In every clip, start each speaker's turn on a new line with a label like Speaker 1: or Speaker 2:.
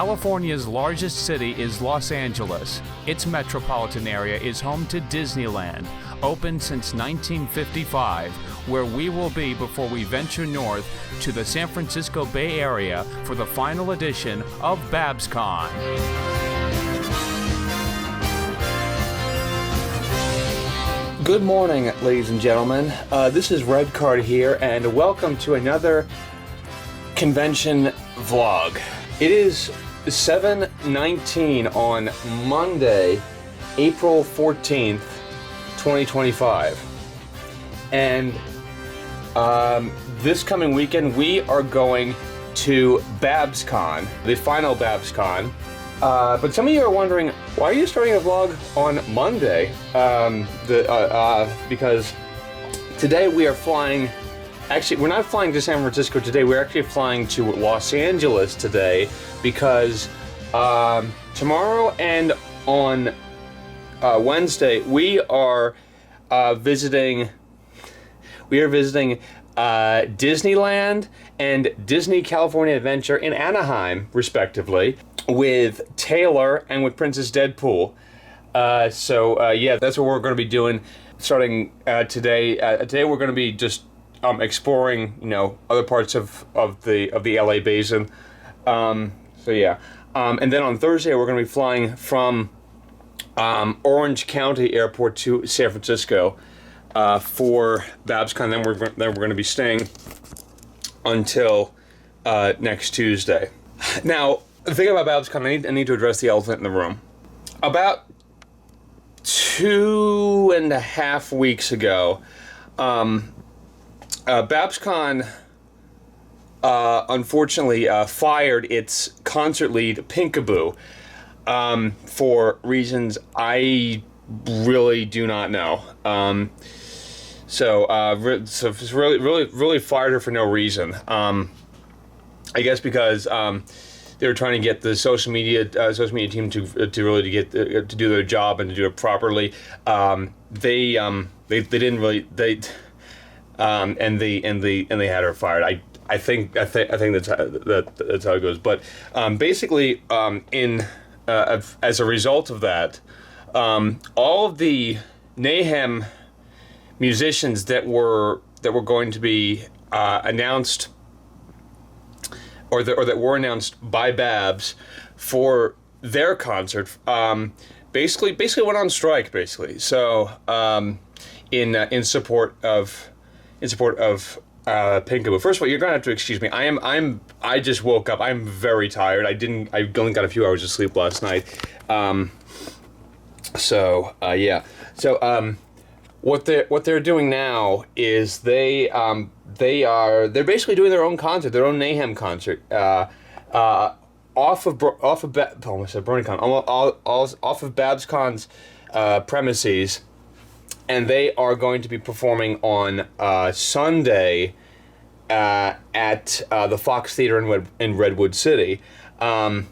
Speaker 1: California's largest city is Los Angeles. Its metropolitan area is home to Disneyland, open since 1955, where we will be before we venture north to the San Francisco Bay Area for the final edition of BABSCon.
Speaker 2: Good morning, ladies and gentlemen. This is Red Card here, and welcome to another convention vlog. It is 7:19 on Monday, April 14th, 2025. And this coming weekend, we are going to BABSCon, the final BABSCon. But some of you are wondering, why are you starting a vlog on Monday? Because today we are flying. Actually, we're not flying to San Francisco today. We're actually flying to Los Angeles today because tomorrow and on Wednesday we are visiting. We are visiting Disneyland and Disney California Adventure in Anaheim, respectively, with Taylor and with Princess Deadpool. Yeah, that's what we're going to be doing starting today. Today we're going to be just exploring, other parts of the LA basin. And then on Thursday we're going to be flying from Orange County Airport to San Francisco for BABSCon. Then we're going to be staying until next Tuesday. Now, the thing about BABSCon, I need to address the elephant in the room. About 2.5 weeks ago, BABSCon unfortunately fired its concert lead, Pinkaboo, for reasons I really do not know. So it's really fired her for no reason. I guess because they were trying to get the social media team to do their job and to do it properly. They didn't really and they had her fired. I think that's how it goes. But basically, as a result of that, all of the Mayhem musicians that were going to be announced, or that were announced by Babs for their concert, basically went on strike. So in support of Pinkaboo. First of all, you're gonna have to excuse me. I just woke up. I'm very tired. I only got a few hours of sleep last night. What they're doing now is they're basically doing their own concert, their own Mayhem concert, off of BABSCon's premises. And they are going to be performing on Sunday at the Fox Theater in Redwood City. And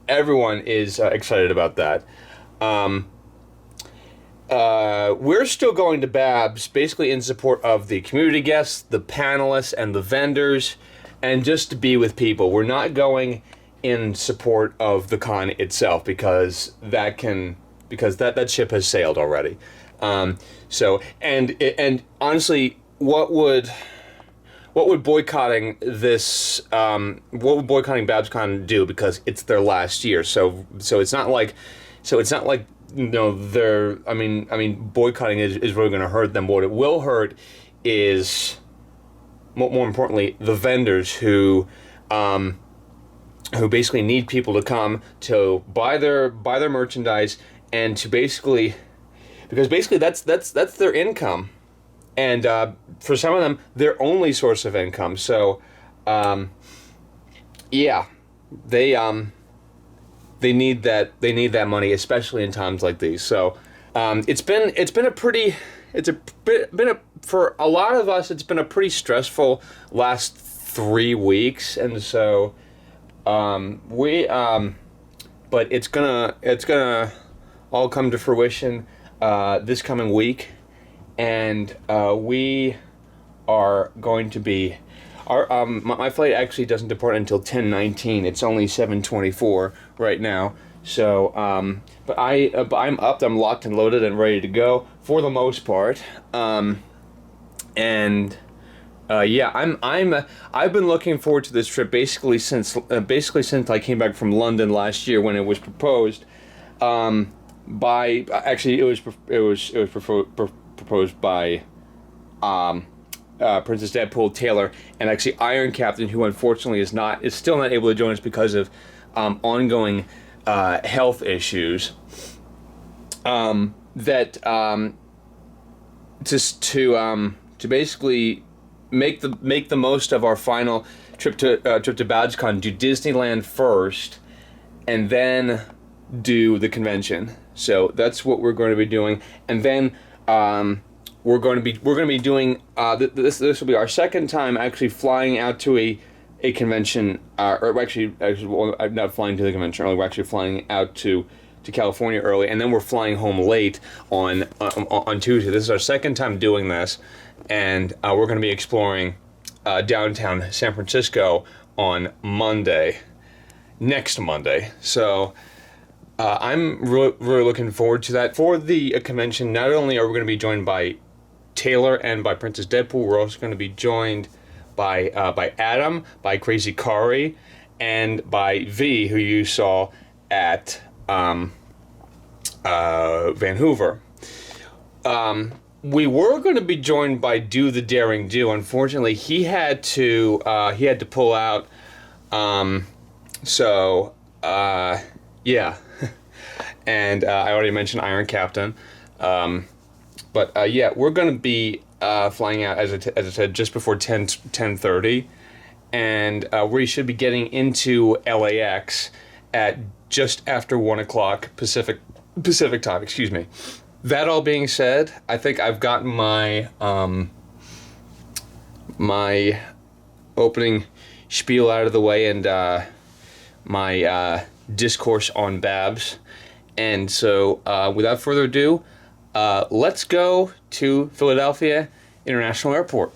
Speaker 2: everyone is excited about that. We're still going to Babs basically in support of the community guests, the panelists, and the vendors, and just to be with people. We're not going in support of the con itself because that ship has sailed already. And honestly, what would boycotting this? What would boycotting BABSCon do? Because it's their last year. So it's not like they're. I mean, boycotting is really going to hurt them. What it will hurt is, more importantly, the vendors who basically need people to come to buy their merchandise. And to basically that's their income, and for some of them, their only source of income. So, they need that money, especially in times like these. So, for a lot of us, it's been a pretty stressful last 3 weeks, and so but it's gonna all come to fruition this coming week, and we are going to be My flight actually doesn't depart until 10:19. It's only 7:24 right now. So, but I'm up. I'm locked and loaded and ready to go for the most part. I've been looking forward to this trip basically since I came back from London last year when it was proposed. Proposed by Princess Deadpool Taylor and actually Iron Captain, who unfortunately is still not able to join us because of ongoing health issues. To basically make the most of our final trip to BABSCon, do Disneyland first, and then do the convention. So that's what we're going to be doing, and then we're going to be doing this will be our second time actually flying out to a convention, or actually not flying to the convention early. We're actually flying out to California early, and then we're flying home late on Tuesday. This is our second time doing this, and we're going to be exploring downtown San Francisco on next Monday. So I'm really looking forward to that. For the convention, not only are we going to be joined by Taylor and by Princess Deadpool, we're also going to be joined by Adam, by Crazy Kari, and by V, who you saw at Vancouver. We were going to be joined by Do the Daring Do. Unfortunately, he had to pull out. Yeah. And I already mentioned Iron Captain. But we're going to be flying out, as I said, just before 10:30. And we should be getting into LAX at just after 1 o'clock Pacific time, excuse me. That all being said, I think I've gotten my my opening spiel out of the way and my discourse on Babs. And so, without further ado, let's go to Philadelphia International Airport.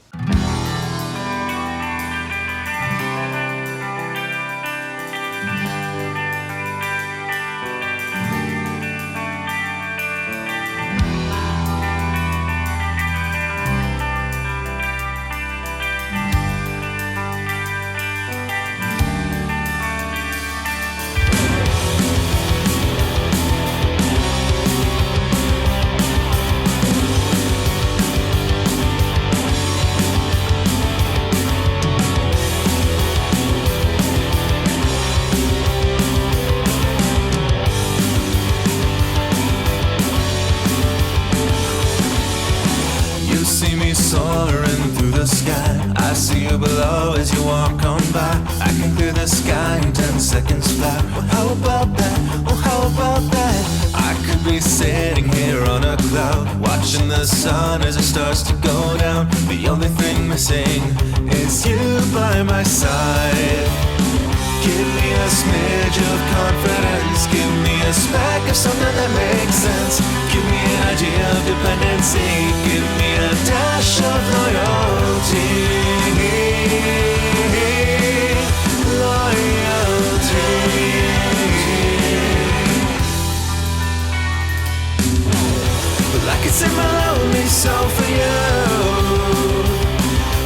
Speaker 3: Soaring through the sky, I see you below as you walk on by. I can clear the sky in 10 seconds flat. Well, how about that? Oh, how about that? I could be sitting here on a cloud, watching the sun as it starts to go down. The only thing missing is you by my side. Give me a smidge of confidence. Give me a speck of something that makes sense. Give me an idea of dependency. Give me a dash of loyalty. Well, I could send my lonely soul for you,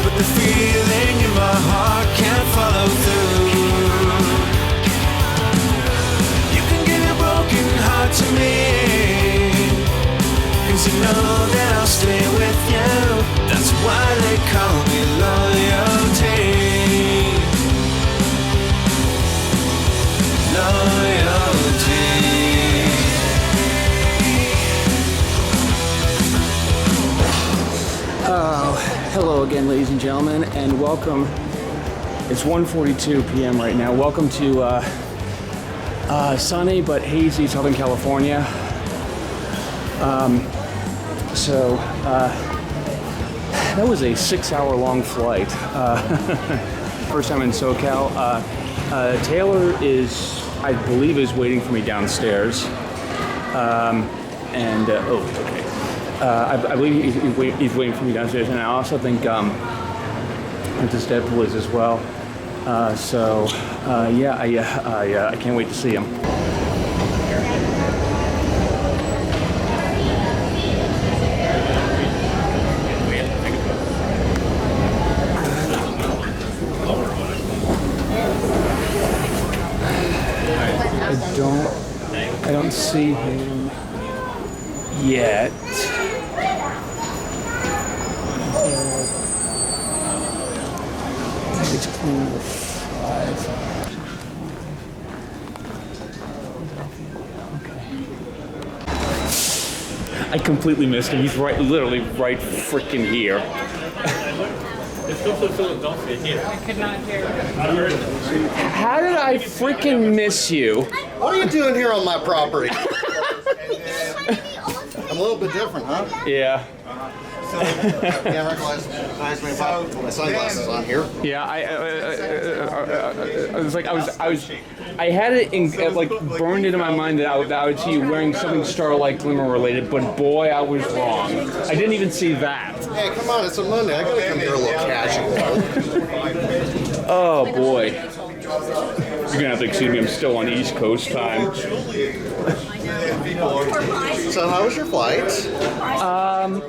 Speaker 3: but the feeling in my heart can't follow through. Heart to me, 'cause you know that I'll stay with you. That's why they call me loyalty. Loyalty.
Speaker 1: Hello again, ladies and gentlemen, and welcome. It's 1:42 p.m. right now. Welcome to sunny but hazy Southern California. That was a 6-hour-long flight. First time in SoCal. Taylor I believe, is waiting for me downstairs. I believe he's waiting for me downstairs, and I also think Princess Deadpool is as well. I can't wait to see him. I don't see him yet. It's cool. 5. I completely missed him. He's literally right freaking here.
Speaker 4: Let's go to Philadelphia here.
Speaker 5: I could not hear.
Speaker 2: How did I freaking miss you?
Speaker 6: What are you doing here on my property? I'm a little bit different, huh?
Speaker 2: Yeah.
Speaker 6: Can't recognize me without my sunglasses on here.
Speaker 2: Yeah, I was like, I had it like burned into my mind that I would see you wearing something Starlight Glimmer related, but boy, I was wrong. I didn't even see that.
Speaker 6: Hey, come on, it's a Monday. I gotta come here a little casual.
Speaker 2: Oh boy. You're gonna have to excuse me, I'm still on East Coast time.
Speaker 6: So how was your flight?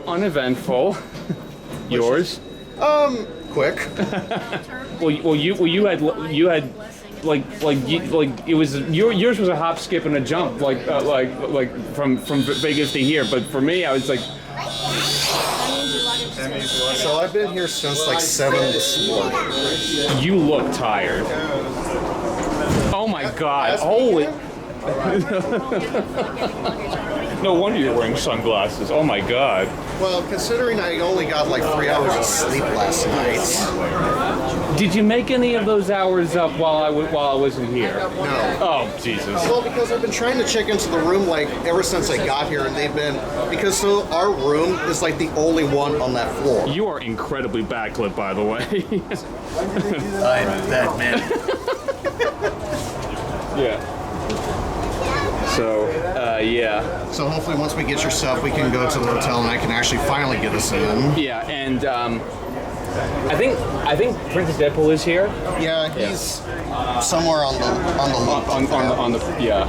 Speaker 2: Uneventful. Yours?
Speaker 6: Quick.
Speaker 2: Well, you had it was yours was a hop, skip, and a jump, like from Vegas to here. But for me, I was like.
Speaker 6: So I've been here since like 7 this morning.
Speaker 2: You look tired. Oh my God! Holy. No wonder you're wearing sunglasses. Oh my God.
Speaker 6: Well, considering I only got like 3 hours of sleep last night.
Speaker 2: Did you make any of those hours up while I wasn't here?
Speaker 6: No.
Speaker 2: Oh Jesus.
Speaker 6: Well, because I've been trying to check into the room like ever since I got here, and they've been so our room is like the only one on that floor.
Speaker 2: You are incredibly backlit, by the way.
Speaker 6: I'm that man.
Speaker 2: Yeah. So, yeah.
Speaker 6: So hopefully once we get your stuff, we can go to the hotel and I can actually finally get us in.
Speaker 2: Yeah, and I think Princess Deadpool is here.
Speaker 6: Yeah, he's somewhere on the loop.
Speaker 2: On the yeah.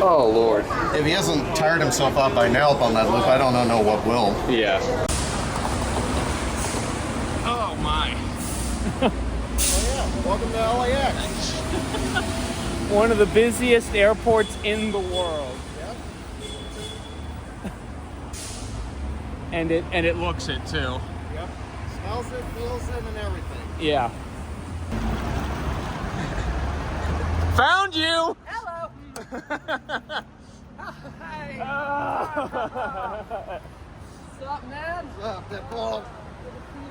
Speaker 2: Oh Lord.
Speaker 6: If he hasn't tired himself out by now up on that loop, I don't know what will.
Speaker 2: Yeah. Oh my.
Speaker 6: Welcome to LAX.
Speaker 2: One of the busiest airports in the world.
Speaker 6: Yep.
Speaker 2: And it looks it too.
Speaker 6: Yep. Smells it, feels it, and everything.
Speaker 2: Yeah. Found you!
Speaker 5: Hello. Hi. What's up, man?
Speaker 6: What's up, Pitbull?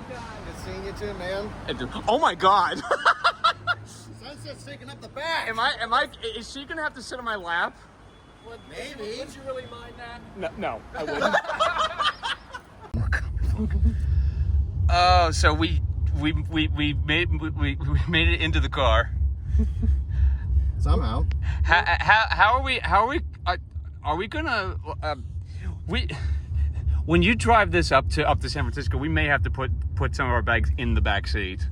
Speaker 6: Good seeing you too, man.
Speaker 2: Oh my God!
Speaker 6: Sunset's taking up the back.
Speaker 2: Is she gonna have to sit on my lap?
Speaker 6: Maybe.
Speaker 5: Would you really mind that?
Speaker 2: No, I wouldn't. Oh, so we made it into the car.
Speaker 6: Somehow.
Speaker 2: How are we gonna when you drive this up to San Francisco, we may have to put some of our bags in the back seat,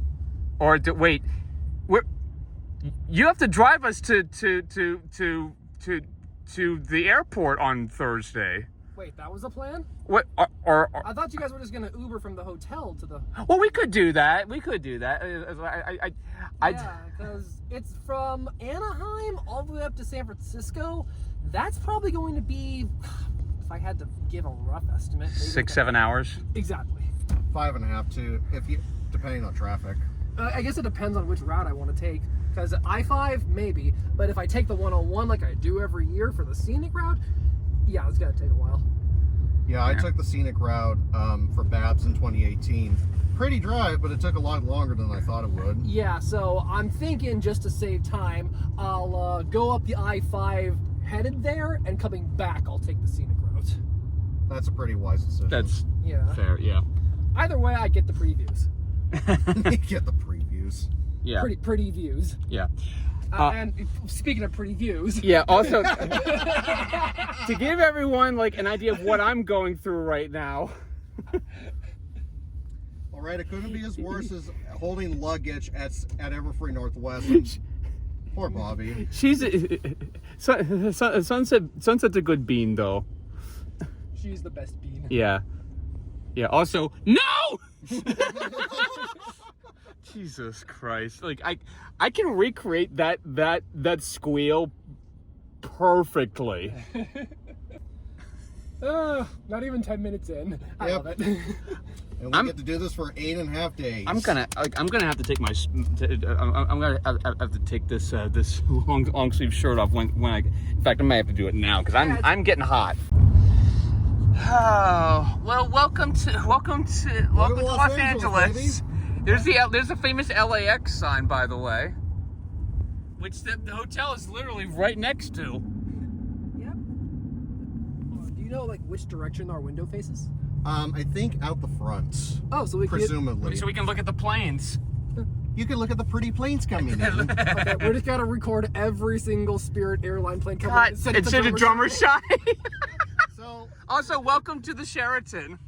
Speaker 2: or wait, you have to drive us to the airport on Thursday.
Speaker 5: Wait, that was the plan?
Speaker 2: What?
Speaker 5: I thought you guys were just gonna Uber from the hotel to the.
Speaker 2: Well, we could do that.
Speaker 5: Yeah, because it's from Anaheim all the way up to San Francisco. That's probably going to be, if I had to give a rough estimate, maybe
Speaker 2: 6-7 hours.
Speaker 5: Exactly.
Speaker 6: 5.5 too, depending on traffic.
Speaker 5: I guess it depends on which route I want to take. Because I-5, maybe. But if I take the 101 like I do every year for the scenic route, yeah, it's going to take a while.
Speaker 6: Yeah, I took the scenic route for BABS in 2018. Pretty drive, but it took a lot longer than I thought it would.
Speaker 5: Yeah, so I'm thinking just to save time, I'll go up the I-5 headed there, and coming back, I'll take the scenic route.
Speaker 6: That's a pretty wise decision.
Speaker 2: That's
Speaker 5: Yeah.
Speaker 2: fair. Yeah.
Speaker 5: Either way, I get the previews.
Speaker 6: You get the previews.
Speaker 2: Yeah.
Speaker 5: Pretty views.
Speaker 2: Yeah.
Speaker 5: And speaking of pretty views.
Speaker 1: Yeah, also, to give everyone, like, an idea of what I'm going through right now.
Speaker 6: All right, it couldn't be as worse as holding luggage at Everfree Northwest. Poor Bobby.
Speaker 1: She's Sunset's a good bean, though.
Speaker 5: She's the best bean.
Speaker 1: Yeah. Yeah. Also, no. Jesus Christ! Like I can recreate that squeal perfectly.
Speaker 5: Not even 10 minutes in. I
Speaker 6: Yep.
Speaker 5: love it.
Speaker 6: And we get to do this for 8.5 days.
Speaker 1: I'm gonna have to take my I'm gonna have to take this this long sleeve shirt off when I. In fact, I might have to do it now because I'm getting hot. Oh well, welcome to Los Angeles. There's the famous LAX sign, by the way, which the hotel is literally right next to.
Speaker 5: Yep. Do you know like which direction our window faces?
Speaker 6: I think out the front.
Speaker 5: Oh, so we can
Speaker 6: Presumably.
Speaker 1: So we can look at the planes.
Speaker 6: You can look at the pretty planes coming in.
Speaker 5: Okay, we're just gotta record every single Spirit airline plane coming
Speaker 1: God,
Speaker 5: in. Send
Speaker 1: it's
Speaker 5: to
Speaker 1: in a drummer shot.
Speaker 6: So,
Speaker 1: Also, welcome to the Sheraton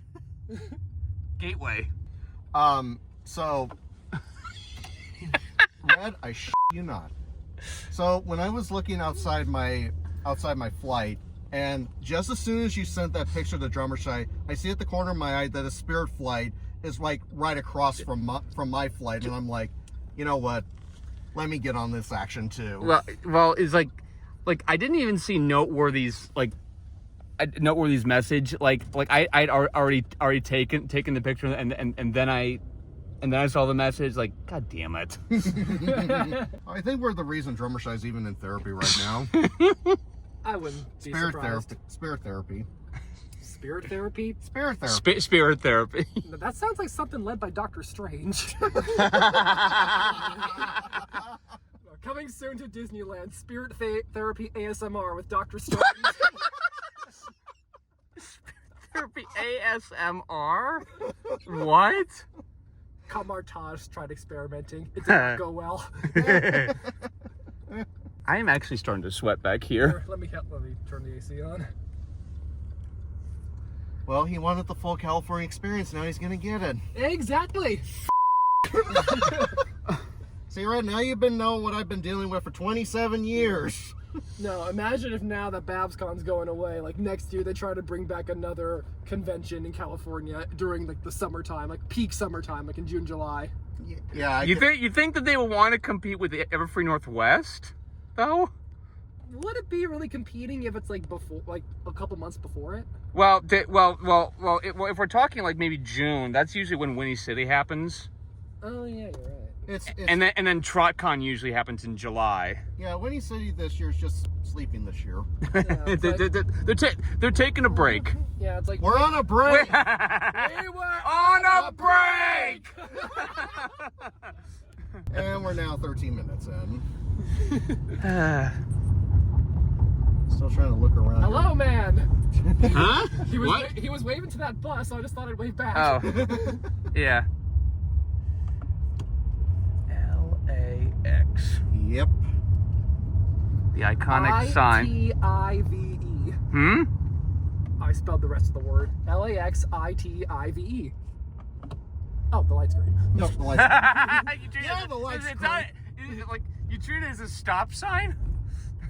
Speaker 1: Gateway.
Speaker 6: so, Red, I you not. So when I was looking outside my flight, and just as soon as you sent that picture of the drummer shy, I see at the corner of my eye that a Spirit flight is like right across from my flight, and I'm like, you know what? Let me get on this action too.
Speaker 1: Well, it's like I didn't even see Noteworthy's message. Like I'd already taken the picture, and then I saw the message. Like, God damn it!
Speaker 6: I think we're the reason drummer shy is even in therapy right now.
Speaker 5: I wouldn't be surprised.
Speaker 6: Spirit therapy.
Speaker 5: Spirit therapy?
Speaker 6: Spirit therapy.
Speaker 1: Spirit therapy.
Speaker 5: Now, that sounds like something led by Doctor Strange. Coming soon to Disneyland, Spirit Therapy ASMR with Doctor Strange.
Speaker 1: Therapy ASMR? What?
Speaker 5: Kamartaj tried experimenting. It did not go well.
Speaker 1: I am actually starting to sweat back here.
Speaker 5: Here, let me turn the AC on.
Speaker 6: Well, he wanted the full California experience. Now he's gonna get it.
Speaker 5: Exactly.
Speaker 6: See, right now you've been knowing what I've been dealing with for 27 years.
Speaker 5: No, imagine if now that BABSCon's going away, like next year they try to bring back another convention in California during like the summertime, like peak summertime, like in June, July.
Speaker 6: Yeah.
Speaker 1: You think that they will want to compete with the Everfree Northwest, though?
Speaker 5: Would it be really competing if it's like before, like a couple months before it?
Speaker 1: Well, if we're talking like maybe June, that's usually when Winnie City happens.
Speaker 5: Oh yeah, you're right.
Speaker 6: It's
Speaker 1: And then TrotCon usually happens in July.
Speaker 6: yeah. Winnie City this year is just sleeping this year.
Speaker 5: Yeah,
Speaker 1: They're taking a break.
Speaker 5: Yeah, it's like
Speaker 6: We're on a break.
Speaker 5: we were
Speaker 1: on a break.
Speaker 6: And we're now 13 minutes in. Still trying to look around.
Speaker 5: Hello, man.
Speaker 1: Huh?
Speaker 5: He was waving to that bus, so I just thought I'd wave back.
Speaker 1: Oh, yeah. LAX.
Speaker 6: Yep.
Speaker 1: The iconic sign.
Speaker 5: I-T-I-V-E.
Speaker 1: Hmm?
Speaker 5: I spelled the rest of the word. L-A-X-I-T-I-V-E. Oh, the light's green.
Speaker 6: No, the lights.
Speaker 1: Yeah,
Speaker 6: the light's
Speaker 1: it's
Speaker 6: green.
Speaker 1: not, like, you treat it as a stop sign?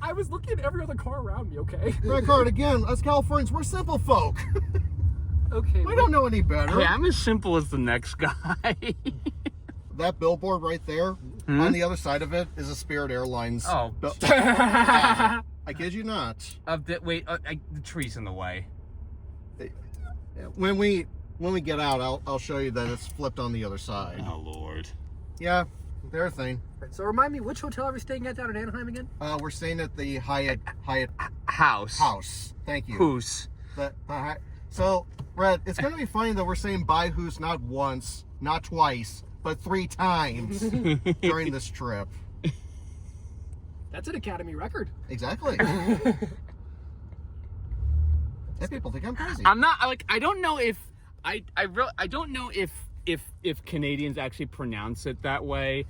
Speaker 5: I was looking at every other car around me, okay?
Speaker 6: Red card again. Us Californians, we're simple folk.
Speaker 5: Okay.
Speaker 6: We don't know any better.
Speaker 1: Hey, I'm as simple as the next guy.
Speaker 6: That billboard right there, on the other side of it, is a Spirit Airlines.
Speaker 1: Oh.
Speaker 6: I kid you not.
Speaker 1: The tree's in the way.
Speaker 6: When we get out, I'll show you that it's flipped on the other side.
Speaker 1: Oh, Lord.
Speaker 6: Yeah, their thing.
Speaker 5: So remind me, which hotel are we staying at down in Anaheim again?
Speaker 6: We're staying at the Hyatt
Speaker 1: House.
Speaker 6: House. Thank you.
Speaker 1: Hoose.
Speaker 6: So, Red, it's going to be funny that we're saying bye Hoose not once, not twice, but 3 times during this trip.
Speaker 5: That's an Academy record.
Speaker 6: Exactly. People think I'm crazy.
Speaker 1: I'm not, like, I don't know if I don't know if Canadians actually pronounce it that way,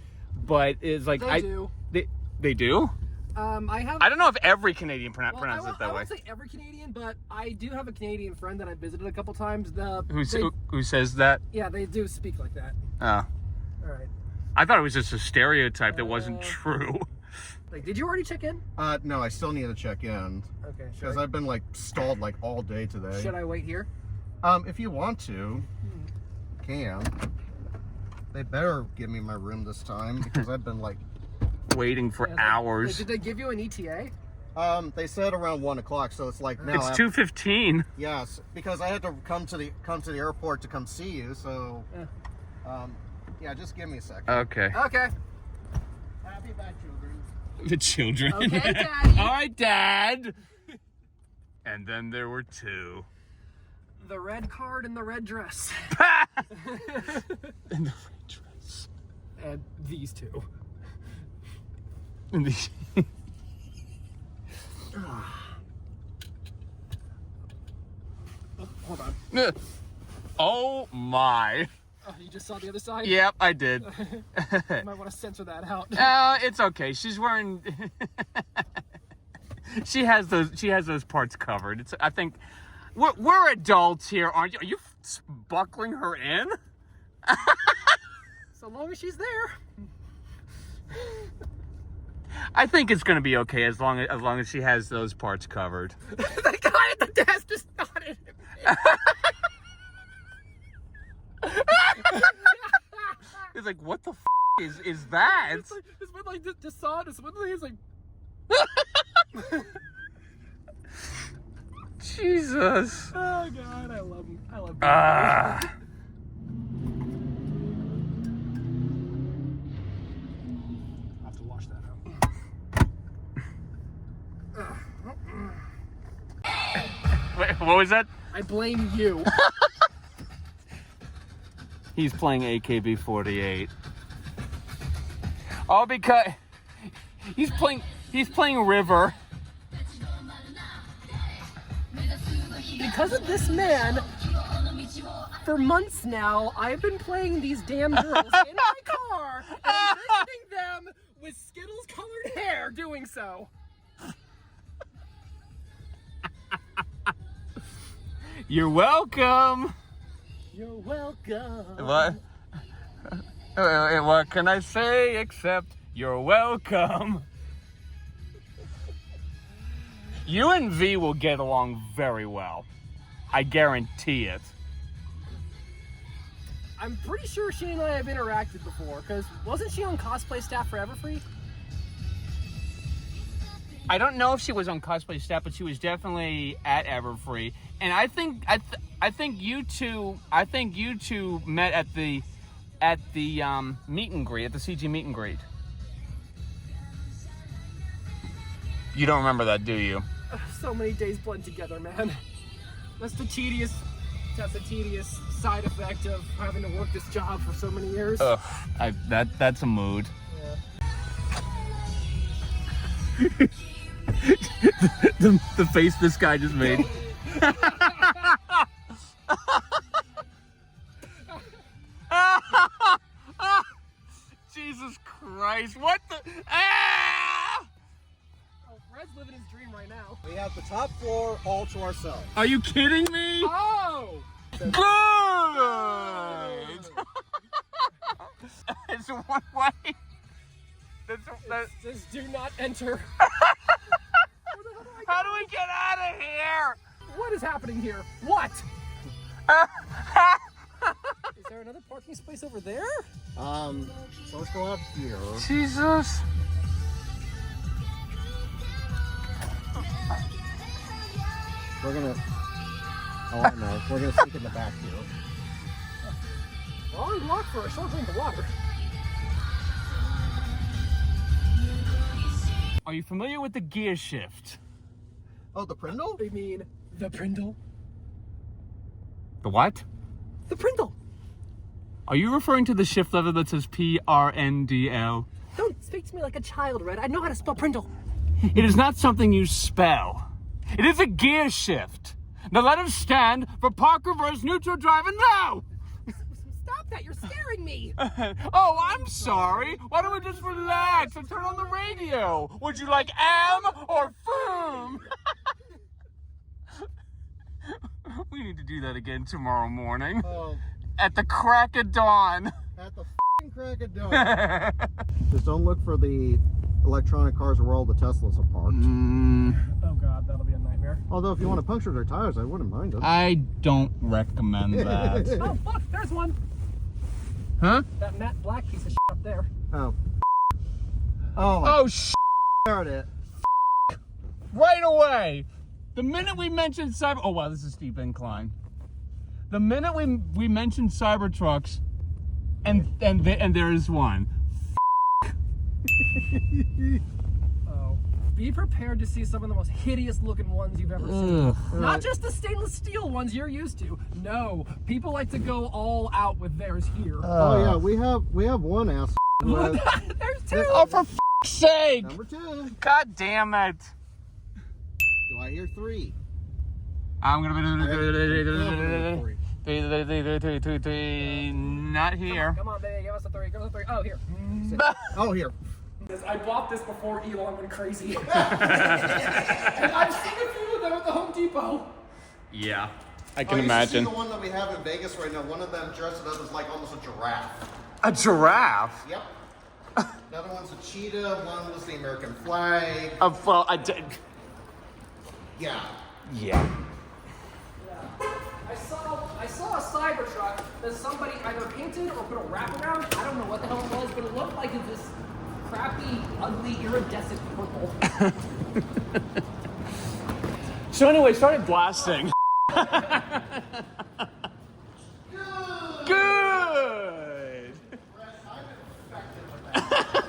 Speaker 1: but it's like
Speaker 5: They do.
Speaker 2: They do?
Speaker 5: I
Speaker 2: don't know if every Canadian
Speaker 5: well,
Speaker 2: pronounces it that
Speaker 5: I
Speaker 2: way.
Speaker 5: won't say every Canadian, but I do have a Canadian friend that I visited a couple times.
Speaker 2: Who says that?
Speaker 5: Yeah, they do speak like that.
Speaker 2: Oh.
Speaker 5: All right.
Speaker 2: I thought it was just a stereotype that wasn't true.
Speaker 5: Like, did you already check in?
Speaker 6: No, I still need to check in.
Speaker 5: Okay.
Speaker 6: Because I've been like stalled like all day today.
Speaker 5: Should I wait here?
Speaker 6: If you want to, can. They better give me my room this time because I've been like
Speaker 2: Waiting for hours.
Speaker 5: Did they give you an ETA?
Speaker 6: they said around 1 o'clock, so it's like now.
Speaker 2: It's 2:15.
Speaker 6: Yes, because I had to come to the airport to come see you. So, yeah, just give me a second.
Speaker 2: Okay.
Speaker 5: Okay.
Speaker 6: I'll be back, children.
Speaker 2: The children.
Speaker 5: Okay, Daddy.
Speaker 2: All right, Dad. And then there were two.
Speaker 5: The red card and the red dress.
Speaker 2: And the red dress.
Speaker 5: And these two.
Speaker 2: And the...
Speaker 5: Oh, hold on.
Speaker 2: Oh my.
Speaker 5: Oh, you just saw the other side?
Speaker 2: Yep, I did.
Speaker 5: You might want to censor that out.
Speaker 2: It's okay. She's wearing. She has those parts covered. I think we're adults here, aren't you? Are you buckling her in?
Speaker 5: So long as she's there.
Speaker 2: I think it's gonna be okay as long as she has those parts covered.
Speaker 5: The guy at the desk just nodded.
Speaker 2: He's like, what the f is that?
Speaker 5: It's been like just saw it. It's like.
Speaker 2: Jesus.
Speaker 5: Oh God, I love him. I love him. I have to wash that out.
Speaker 2: Wait, what was that?
Speaker 5: I blame you.
Speaker 2: He's playing AKB48. Oh, because he's playing River.
Speaker 5: Because of this man, for months now, I've been playing these damn girls in my car and visiting them with Skittles-colored hair doing so.
Speaker 2: You're welcome.
Speaker 5: You're welcome.
Speaker 2: What? What can I say except you're welcome? You and V will get along very well. I guarantee it.
Speaker 5: I'm pretty sure she and I have interacted before, because wasn't she on cosplay staff for Everfree?
Speaker 1: I don't know if she was on cosplay staff, but she was definitely at Everfree. And I think you two met at the meet and greet, at the CG meet and greet. You don't remember that, do you?
Speaker 5: So many days blend together, man. That's the tedious side effect of having to work this job for so many years.
Speaker 1: Ugh, that's a mood.
Speaker 5: Yeah.
Speaker 2: the face this guy just made. Jesus Christ! What the? Ah!
Speaker 5: Oh, Fred's living his dream right now.
Speaker 6: We have the top floor all to ourselves.
Speaker 2: Are you kidding me?
Speaker 5: Oh!
Speaker 2: Good. It's one way.
Speaker 5: Says do not enter.
Speaker 2: How do we get out of here?
Speaker 5: What is happening here? What? Is there another parking space over there?
Speaker 6: So let's go up here.
Speaker 2: Jesus.
Speaker 6: We're gonna. Oh, I know. We're gonna sneak in the back here.
Speaker 5: Long walk for a short drink of water.
Speaker 1: Are you familiar with the gear shift?
Speaker 6: Oh, the Prindle?
Speaker 5: I mean, the Prindle.
Speaker 2: The what?
Speaker 5: The Prindle.
Speaker 2: Are you referring to the shift lever that says PRNDL?
Speaker 5: Don't speak to me like a child, Red. I know how to spell Prindle.
Speaker 2: It is not something you spell. It is a gear shift. The letters stand for park, reverse, neutral, drive, and now.
Speaker 5: Stop stop that! You're scaring me!
Speaker 1: Oh, I'm sorry. Why don't we just relax and turn on the radio? Would you like am or foom? We need to do that again tomorrow morning.
Speaker 6: Oh,
Speaker 1: At the crack of dawn.
Speaker 6: at the f***ing crack of dawn. Just don't look for the electronic cars where all the Teslas are parked.
Speaker 5: Oh god, that'll be a nightmare.
Speaker 6: Although if you want to puncture their tires, I wouldn't mind it.
Speaker 1: I don't recommend that.
Speaker 5: Oh, look, there's one!
Speaker 1: Huh?
Speaker 5: That matte black piece of shit up there.
Speaker 6: Oh. Oh,
Speaker 1: Oh,
Speaker 6: there it is.
Speaker 1: right away. The minute we mentioned cyber... Oh, wow, this is a steep incline. The minute we mentioned Cybertrucks, and there is one.
Speaker 5: Oh. Be prepared to see some of the most hideous looking ones you've ever seen.
Speaker 1: Ugh.
Speaker 5: Not just the stainless steel ones you're used to. No, people like to go all out with theirs here.
Speaker 6: Oh yeah, we have one ass.
Speaker 5: There's two!
Speaker 1: Oh, for f***'s sake!
Speaker 6: Number 2.
Speaker 1: God damn it!
Speaker 6: Do I hear 3?
Speaker 1: I'm gonna
Speaker 6: Three.
Speaker 1: not here.
Speaker 5: Come on, baby, give us a 3, give us a 3. Oh, here.
Speaker 6: Oh, here.
Speaker 5: I bought this before Elon went crazy. And I've seen a few of them at the Home Depot.
Speaker 1: Yeah, I
Speaker 6: Oh,
Speaker 1: can
Speaker 6: you should
Speaker 1: imagine.
Speaker 6: see the one that we have in Vegas right now. One of them dressed it up as like almost a giraffe.
Speaker 1: A giraffe?
Speaker 6: Yep. Another one's a cheetah. One was the American flag.
Speaker 1: Well, I did.
Speaker 6: Yeah.
Speaker 1: Yeah.
Speaker 5: I saw a Cybertruck that somebody either painted or put a wrap around. I don't know what the hell it was, but it looked like it was crappy, ugly, iridescent purple.
Speaker 1: So anyway, started blasting. Good.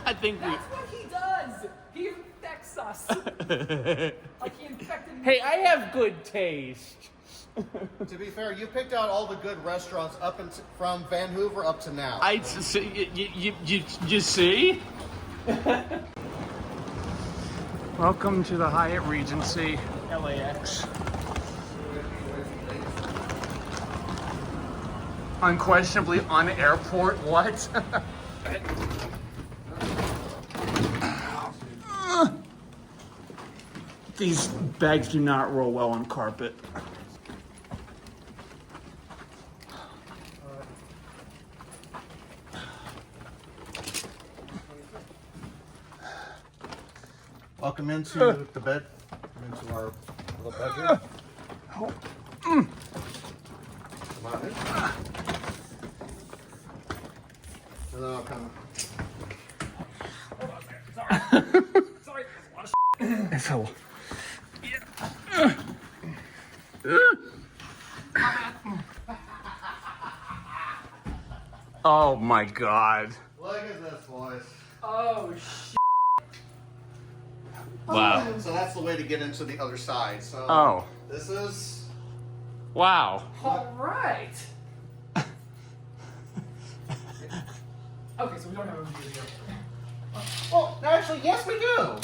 Speaker 1: I think we.
Speaker 5: That's what he does. He infects us. Like he infected me.
Speaker 1: Hey, I have good taste.
Speaker 6: To be fair, you picked out all the good restaurants up from Vancouver up to now.
Speaker 1: I see. You see? Welcome to the Hyatt Regency, LAX. Unquestionably on airport. What? These bags do not roll well on carpet.
Speaker 6: Welcome into the bed. Into our little bedroom. Come on in. And then I'll come.
Speaker 5: Sorry, there's a lot of
Speaker 1: So, oh my God!
Speaker 6: Look at this, boys.
Speaker 5: Oh, shit.
Speaker 1: Wow!
Speaker 6: So that's the way to get into the other side. So
Speaker 1: Oh,
Speaker 6: this is.
Speaker 1: wow!
Speaker 5: All right. Okay, so we don't have a view here.
Speaker 6: Well, actually, yes, we do.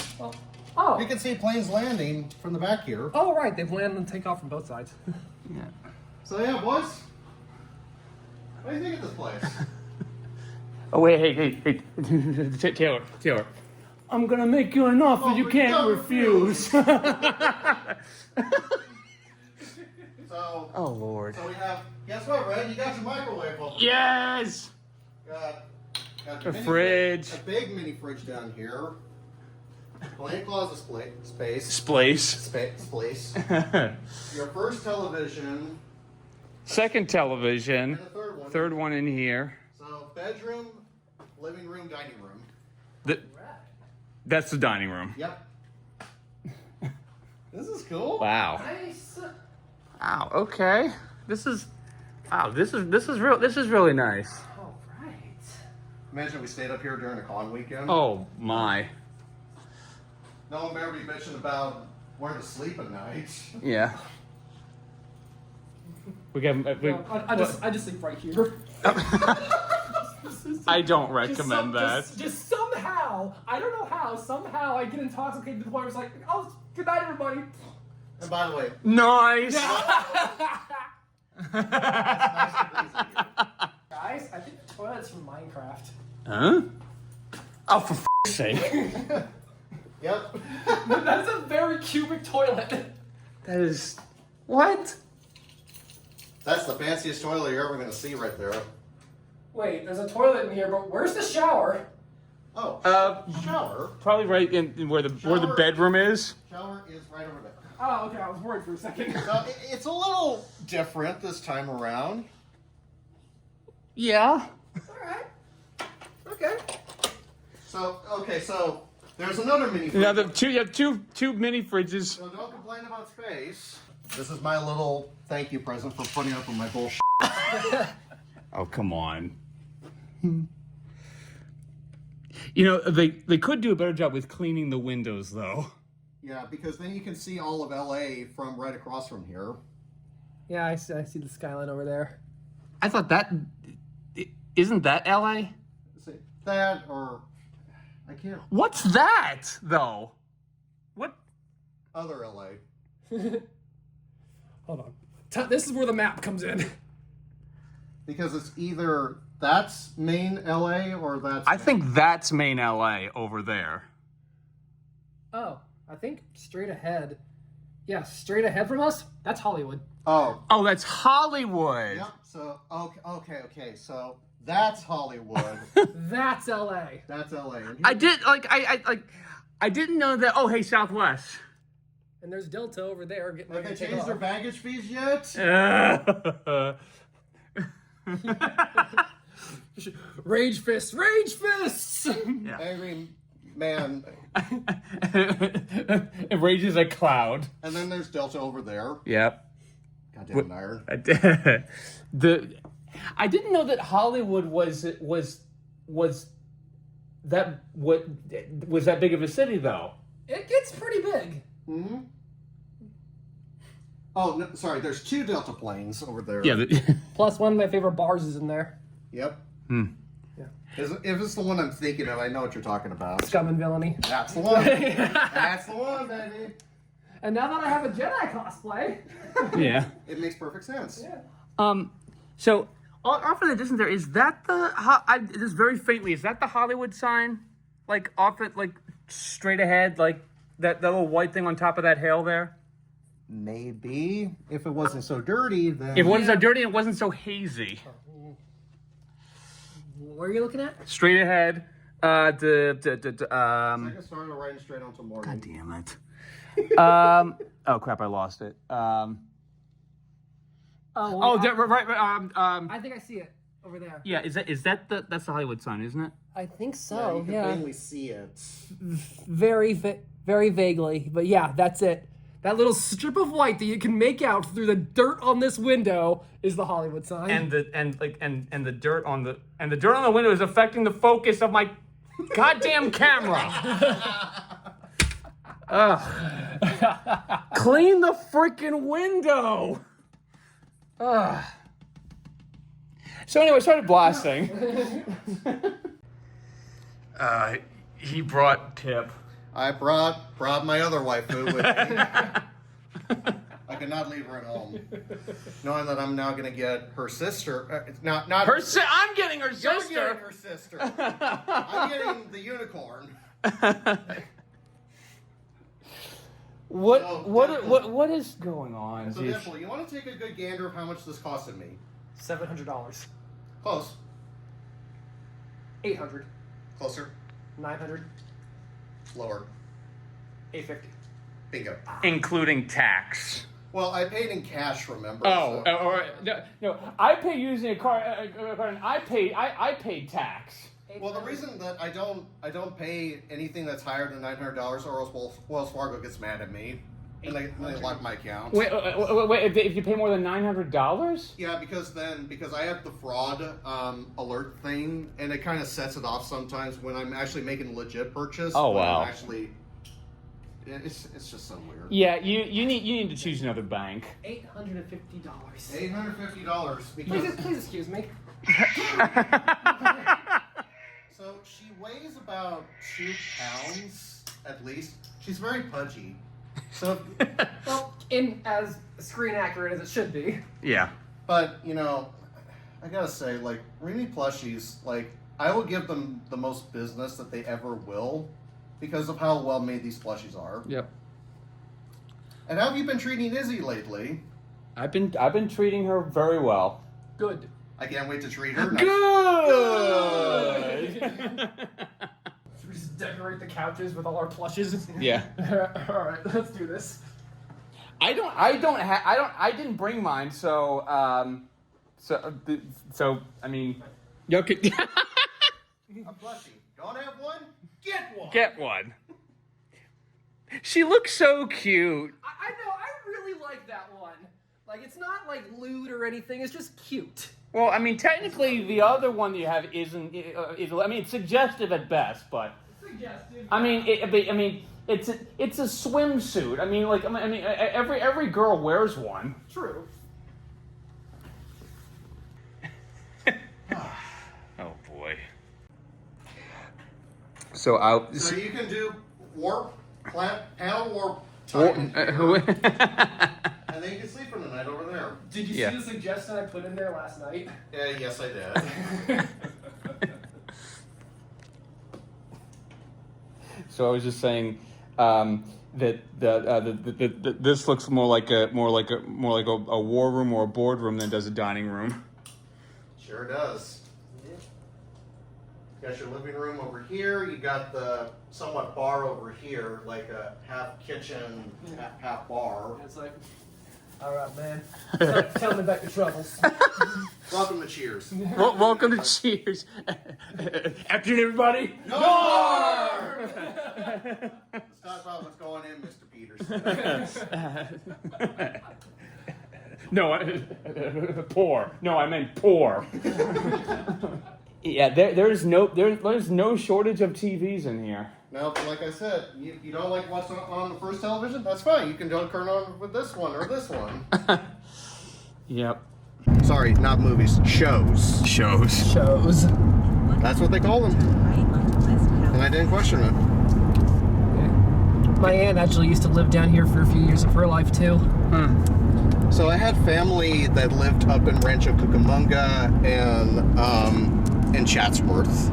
Speaker 5: Oh.
Speaker 6: You can see planes landing from the back here.
Speaker 5: Oh, right. They've landed and take off from both sides.
Speaker 1: Yeah.
Speaker 6: So yeah, boys. What do you think of this place?
Speaker 1: Oh wait, hey, Taylor. I'm gonna make you an offer you
Speaker 6: but
Speaker 1: can't
Speaker 6: don't
Speaker 1: refuse.
Speaker 6: So.
Speaker 1: Oh Lord.
Speaker 6: So we have. Guess what, Red? You got your microwave open.
Speaker 1: Yes.
Speaker 6: Got
Speaker 1: A
Speaker 6: mini
Speaker 1: fridge.
Speaker 6: A big mini fridge down here. Plenty of closet space.
Speaker 1: Splace.
Speaker 6: Place. Your first television.
Speaker 1: Second television.
Speaker 6: And the third one.
Speaker 1: Third one in here.
Speaker 6: So bedroom, living room, dining room.
Speaker 1: That's the dining room.
Speaker 6: Yep. This is cool.
Speaker 1: Wow.
Speaker 5: Nice.
Speaker 1: Wow. Okay. This is really nice.
Speaker 5: All right.
Speaker 6: Imagine we stayed up here during a con weekend.
Speaker 1: Oh my.
Speaker 6: No one better be bitching about where to sleep at night.
Speaker 1: Yeah. We got.
Speaker 5: I just sleep right here.
Speaker 1: I don't recommend that.
Speaker 5: Just somehow, I don't know how, somehow I get intoxicated to the point where it's like, oh, good night, everybody.
Speaker 6: And by the way,
Speaker 1: Nice.
Speaker 6: it's nice to be here.
Speaker 5: Guys, I think
Speaker 2: Huh? Oh, for f***'s sake.
Speaker 6: Yep.
Speaker 5: That's a very cubic toilet.
Speaker 2: That is... What?
Speaker 6: That's the fanciest toilet you're ever going to see right there.
Speaker 5: Wait, there's a toilet in here, but where's the shower?
Speaker 6: Oh, shower.
Speaker 2: Probably right in where the
Speaker 6: Shower.
Speaker 2: bedroom is.
Speaker 6: Shower is right over there.
Speaker 5: Oh, okay, I was worried for a second.
Speaker 6: So it's a little different this time around.
Speaker 2: Yeah.
Speaker 5: Alright. Okay.
Speaker 6: So there's another mini fridge.
Speaker 2: Now you have two mini fridges.
Speaker 6: So don't complain about space. This is my little thank you present for putting up with my bullshit.
Speaker 2: Oh, come on. You know, they could do a better job with cleaning the windows, though.
Speaker 6: Yeah, because then you can see all of LA from right across from here.
Speaker 5: Yeah, I see the skyline over there.
Speaker 2: I thought that... Isn't that L.A.?
Speaker 6: See, that or... I can't...
Speaker 2: What's that, though? What?
Speaker 6: Other LA.
Speaker 5: Hold on. This is where the map comes in.
Speaker 6: Because it's either that's main LA or that's...
Speaker 2: I think that's main L.A. over there.
Speaker 5: Oh, I think straight ahead. Yeah, straight ahead from us, that's Hollywood.
Speaker 6: Oh.
Speaker 2: Oh, that's Hollywood.
Speaker 6: Yep, so, okay, so that's Hollywood.
Speaker 5: That's LA.
Speaker 6: That's LA. And
Speaker 2: I didn't know that. Oh, hey, Southwest.
Speaker 5: And there's Delta over there getting
Speaker 6: Have
Speaker 5: ready
Speaker 6: they
Speaker 5: to take
Speaker 6: changed their
Speaker 5: off.
Speaker 6: baggage fees yet?
Speaker 5: Rage fists, rage fists!
Speaker 6: Angry man.
Speaker 2: It rages a cloud.
Speaker 6: And then there's Delta over there.
Speaker 2: Yep.
Speaker 6: Goddamn iron.
Speaker 2: I didn't know that Hollywood was that big of a city, though.
Speaker 5: It gets pretty big.
Speaker 6: Mm-hmm. Oh, no, sorry, there's 2 Delta planes over there.
Speaker 2: Yeah.
Speaker 5: Plus, one of my favorite bars is in there.
Speaker 6: Yep.
Speaker 2: Hmm.
Speaker 5: Yeah.
Speaker 6: If it's the one I'm thinking of, I know what you're talking about.
Speaker 5: Scum and Villainy.
Speaker 6: That's the one. That's the one, baby.
Speaker 5: And now that I have a Jedi cosplay,
Speaker 2: Yeah.
Speaker 6: It makes perfect sense.
Speaker 5: yeah.
Speaker 2: So off in the distance there, is that just very faintly, is that the Hollywood sign? Like off it, like straight ahead, like that little white thing on top of that hill there?
Speaker 6: Maybe. If it wasn't so dirty, then...
Speaker 2: If it wasn't so dirty, it wasn't so hazy.
Speaker 5: Where are you looking at?
Speaker 2: Straight ahead.
Speaker 6: I can start riding straight onto Morgan.
Speaker 2: God damn it. Oh crap! I lost it.
Speaker 5: Oh,
Speaker 2: Right.
Speaker 5: I think I see it over there.
Speaker 2: Yeah, that's the Hollywood sign, isn't it?
Speaker 5: I think
Speaker 6: Yeah,
Speaker 5: so.
Speaker 6: you can
Speaker 5: Yeah.
Speaker 6: mainly see it.
Speaker 5: Very vaguely, but yeah, that's it. That little strip of white that you can make out through the dirt on this window is the Hollywood sign.
Speaker 2: And the dirt on the window is affecting the focus of my goddamn camera. Ugh. Clean the freaking window. Ugh. So anyway, I started blasting. He brought Tip.
Speaker 6: I brought my other waifu with me. I could not leave her at home, knowing that I'm now going to get her sister. Not
Speaker 2: Her I'm getting her
Speaker 6: You're
Speaker 2: sister.
Speaker 6: getting her sister. I'm getting the unicorn.
Speaker 2: What is going on?
Speaker 6: So, therefore, you want to take a good gander of how much this costed me?
Speaker 5: $700.
Speaker 6: Close.
Speaker 5: 800.
Speaker 6: Closer.
Speaker 5: 900.
Speaker 6: Lower.
Speaker 5: 850.
Speaker 6: Bingo.
Speaker 2: Including tax.
Speaker 6: Well, I paid in cash, remember?
Speaker 2: Oh,
Speaker 6: so-
Speaker 2: no! I pay using a card, and I paid tax.
Speaker 6: Well, the reason that I don't pay anything that's higher than $900, or else Wells Fargo gets mad at me, and they lock my account.
Speaker 2: Wait! If you pay more than $900?
Speaker 6: Yeah, because I have the fraud alert thing, and it kind of sets it off sometimes when I'm actually making a legit purchase.
Speaker 2: Oh,
Speaker 6: when
Speaker 2: wow.
Speaker 6: I'm actually, it's just so weird.
Speaker 2: Yeah, you need to choose another bank.
Speaker 5: $850.
Speaker 6: $850 because
Speaker 5: Please excuse me.
Speaker 6: so she weighs about 2 pounds at least. She's very pudgy. So,
Speaker 5: Well, in as screen accurate as it should be.
Speaker 2: Yeah.
Speaker 6: but I gotta say, like Remy plushies, like I will give them the most business that they ever will because of how well made these plushies are.
Speaker 2: Yep.
Speaker 6: And how have you been treating Izzy lately?
Speaker 2: I've been treating her very well.
Speaker 5: Good.
Speaker 6: I can't wait to treat her.
Speaker 2: Good.
Speaker 5: Should we just decorate the couches with all our plushes?
Speaker 2: Yeah.
Speaker 5: All right, let's do this.
Speaker 2: I didn't bring mine, so I mean, you could
Speaker 6: A plushie. Don't have one? Get one.
Speaker 2: get one. She looks so cute.
Speaker 5: I know, I really like that one. Like, it's not like lewd or anything, it's just cute.
Speaker 2: Well, I mean, technically, the other one that you have isn't. I mean, it's suggestive at best, but.
Speaker 5: Suggestive.
Speaker 2: I mean, it's a swimsuit. I mean, like, every girl wears one.
Speaker 5: True.
Speaker 2: Oh boy. So
Speaker 6: So you can do warp, panel warp, time, and then you can sleep for the night over there.
Speaker 5: Did you
Speaker 2: Yeah.
Speaker 5: see the suggestion I put in there last night?
Speaker 6: Yes, I did.
Speaker 2: So I was just saying that this looks more like a war room or a boardroom than does a dining room.
Speaker 6: Sure does. You got your living room over here. You got the somewhat bar over here, like a half kitchen, half bar.
Speaker 5: It's like, all right, man. Tell me about your troubles.
Speaker 6: Welcome to Cheers.
Speaker 2: Welcome to Cheers. Afternoon, everybody.
Speaker 6: Let's talk about what's going in, Mr. Peters.
Speaker 2: No, poor. No, I meant poor. Yeah, there's no shortage of TVs in here.
Speaker 6: No, but like I said, you don't like what's on the first television? That's fine. You can don't turn on with this one or this one.
Speaker 2: Yep.
Speaker 6: Sorry, not movies. Shows.
Speaker 2: Shows.
Speaker 6: That's what they call them. And I didn't question it.
Speaker 5: My aunt actually used to live down here for a few years of her life, too.
Speaker 6: So I had family that lived up in Rancho Cucamonga and in Chatsworth.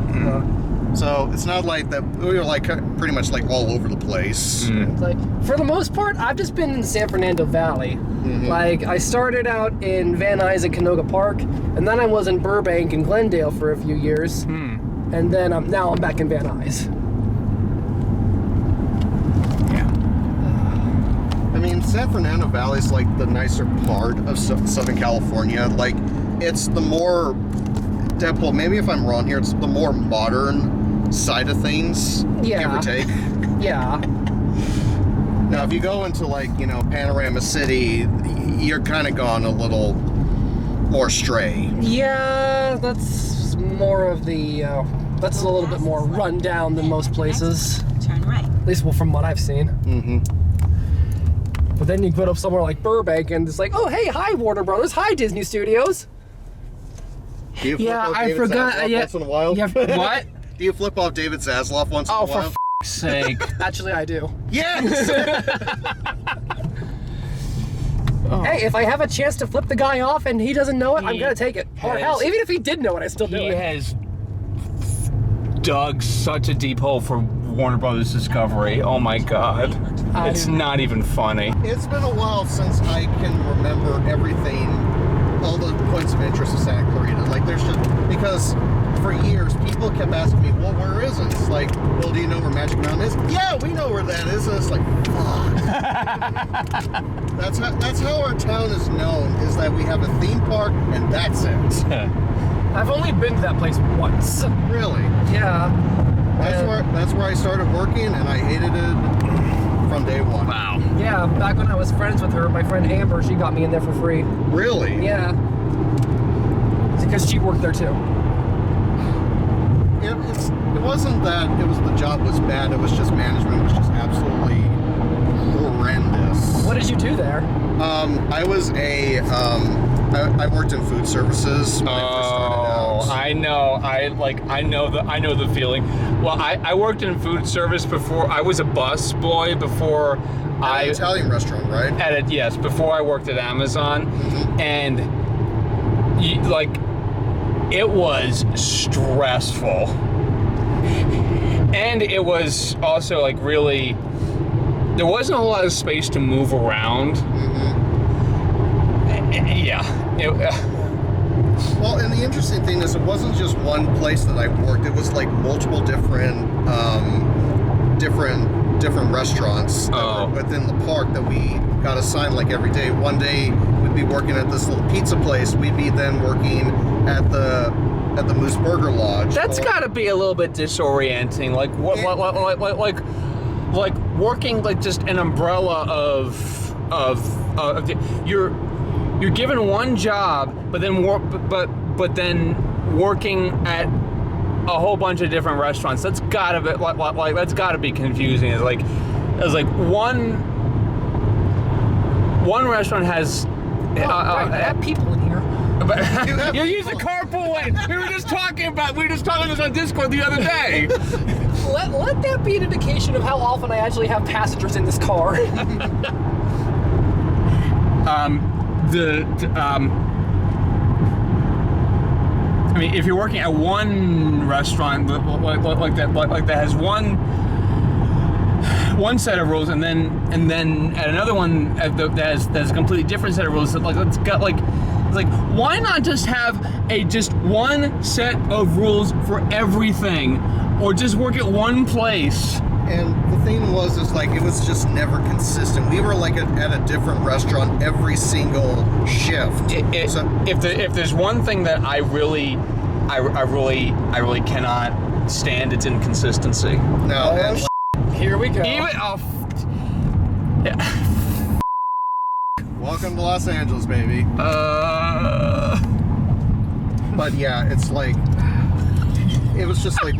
Speaker 6: So it's not like that we were like pretty much like all over the place.
Speaker 5: Like, for the most part, I've just been in the San Fernando Valley. Like, I started out in Van Nuys and Canoga Park, and then I was in Burbank and Glendale for a few years. And then now I'm back in Van Nuys.
Speaker 6: I mean, San Fernando Valley is like the nicer part of Southern California. Like, it's the more, Deadpool, maybe if I'm wrong here, it's the more modern side of things, give or take.
Speaker 5: Yeah.
Speaker 6: Now, if you go into like, Panorama City, you're kind of gone a little more stray.
Speaker 5: Yeah, that's more of the, that's a little bit more run down than most places.
Speaker 7: Turn right.
Speaker 5: At least from what I've seen. But then you put up somewhere like Burbank and it's like, oh, hey, hi, Warner Brothers. Hi, Disney Studios.
Speaker 6: Do you flip
Speaker 5: Yeah,
Speaker 6: off
Speaker 5: I
Speaker 6: David
Speaker 5: forgot.
Speaker 6: Zasloff
Speaker 5: Yeah.
Speaker 6: once in a while?
Speaker 2: What?
Speaker 6: Do you flip off David Zasloff once in a
Speaker 2: Oh,
Speaker 6: while?
Speaker 2: for f***'s sake.
Speaker 5: Actually, I do.
Speaker 6: Yes!
Speaker 5: Hey, if I have a chance to flip the guy off and he doesn't know it, I'm gonna take it. Or hell, even if he did know it, I still do
Speaker 2: He
Speaker 5: it.
Speaker 2: has dug such a deep hole for Warner Brothers Discovery. Oh my God. It's not even funny.
Speaker 6: It's been a while since I can remember everything, all the points of interest of Santa Clarita. Like, there's just, because for years, people kept asking me, well, where is it? It's like, well, do you know where Magic Mountain is? Yeah, we know where that is. And it's like, fuck. That's how our town is known, is that we have a theme park, and that's it.
Speaker 5: I've only been to that place once.
Speaker 6: Really.
Speaker 5: Yeah.
Speaker 6: That's where I started working, and I hated it from day one.
Speaker 2: Wow.
Speaker 5: Yeah, back when I was friends with her, my friend Amber, she got me in there for free.
Speaker 6: Really?
Speaker 5: Yeah. Because she worked there too.
Speaker 6: It wasn't that the job was bad, it was just management was just absolutely horrendous.
Speaker 5: What did you do there?
Speaker 6: I was I worked in food services when I first started out.
Speaker 2: I know. I know the feeling. Well, I worked in food service before. I was a bus boy before
Speaker 6: At an Italian restaurant, right?
Speaker 2: Yes, before I worked at Amazon, and it was stressful. And it was also like really, there wasn't a lot of space to move around. Yeah.
Speaker 6: Well, and the interesting thing is, it wasn't just one place that I worked. It was like multiple different restaurants that were within the park that we got assigned like every day. One day we'd be working at this little pizza place. We'd be then working at the Moose Burger Lodge.
Speaker 2: That's got to be a little bit disorienting. Like like working like just an umbrella of you're given one job, but then then working at a whole bunch of different restaurants. That's gotta be like that's gotta be confusing. It's like one restaurant has
Speaker 5: I have people in here.
Speaker 2: but you use the carpool lane. We were just talking about this on Discord the other day.
Speaker 5: Let that be an indication of how often I actually have passengers in this car.
Speaker 2: I mean, if you're working at one restaurant like that has one set of rules, and then at another one that has a completely different set of rules. Like it's like why not just have just one set of rules for everything, or just work at one place?
Speaker 6: And the thing is like, it was just never consistent. We were like at a different restaurant every single shift.
Speaker 2: If there's one thing that I really cannot stand, it's inconsistency.
Speaker 6: No, and
Speaker 5: Here we go.
Speaker 6: welcome to Los Angeles, baby. But yeah, it's like, it was just like,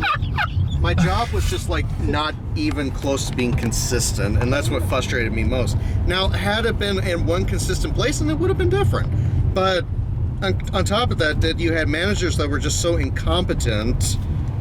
Speaker 6: my job was just like not even close to being consistent, and that's what frustrated me most. Now, had it been in one consistent place, then it would have been different. But on top of that, you had managers that were just so incompetent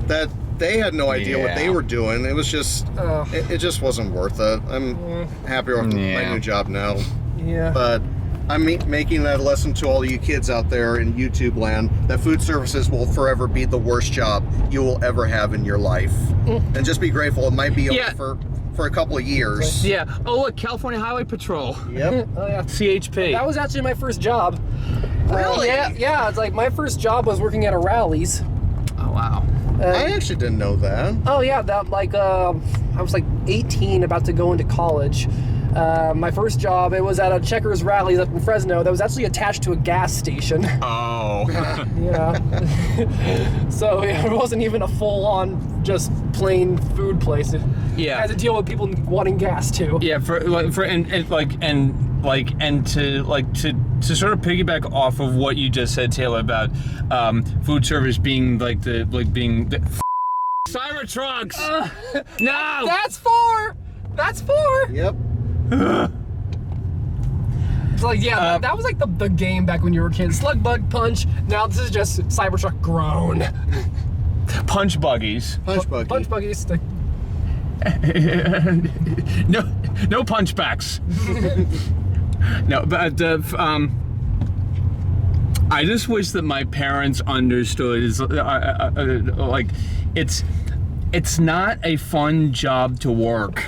Speaker 6: that they had no idea what they were doing. It was just, it just wasn't worth it. I'm happier with my new job now.
Speaker 5: Yeah.
Speaker 6: But I'm making that a lesson to all you kids out there in YouTube land, that food services will forever be the worst job you will ever have in your life. And just be grateful it might be over for a couple of years.
Speaker 2: Yeah. Oh, look, California Highway Patrol.
Speaker 6: Yep.
Speaker 5: Oh yeah.
Speaker 2: CHP.
Speaker 5: That was actually my first job.
Speaker 2: Really?
Speaker 5: Yeah. It's like my first job was working at a Rally's.
Speaker 2: Oh, wow.
Speaker 6: I actually didn't know that.
Speaker 5: Oh yeah, that like I was like 18, about to go into college. My first job, it was at a Checkers Rally's up in Fresno that was actually attached to a gas station.
Speaker 2: Oh.
Speaker 5: Yeah. So it wasn't even a full-on just plain food place.
Speaker 2: Yeah.
Speaker 5: I had to deal with people wanting gas too.
Speaker 2: Yeah, to sort of piggyback off of what you just said, Taylor, about food service being the Cyber trucks. No.
Speaker 5: That's four.
Speaker 6: Yep.
Speaker 5: It's like, yeah, that was like the game back when you were kids. Slug Bug Punch. Now this is just Cybertruck grown.
Speaker 2: Punch buggies.
Speaker 6: Punch buggy.
Speaker 5: Punch buggies.
Speaker 2: No punchbacks. No, but I just wish that my parents understood. Is like it's not a fun job to work.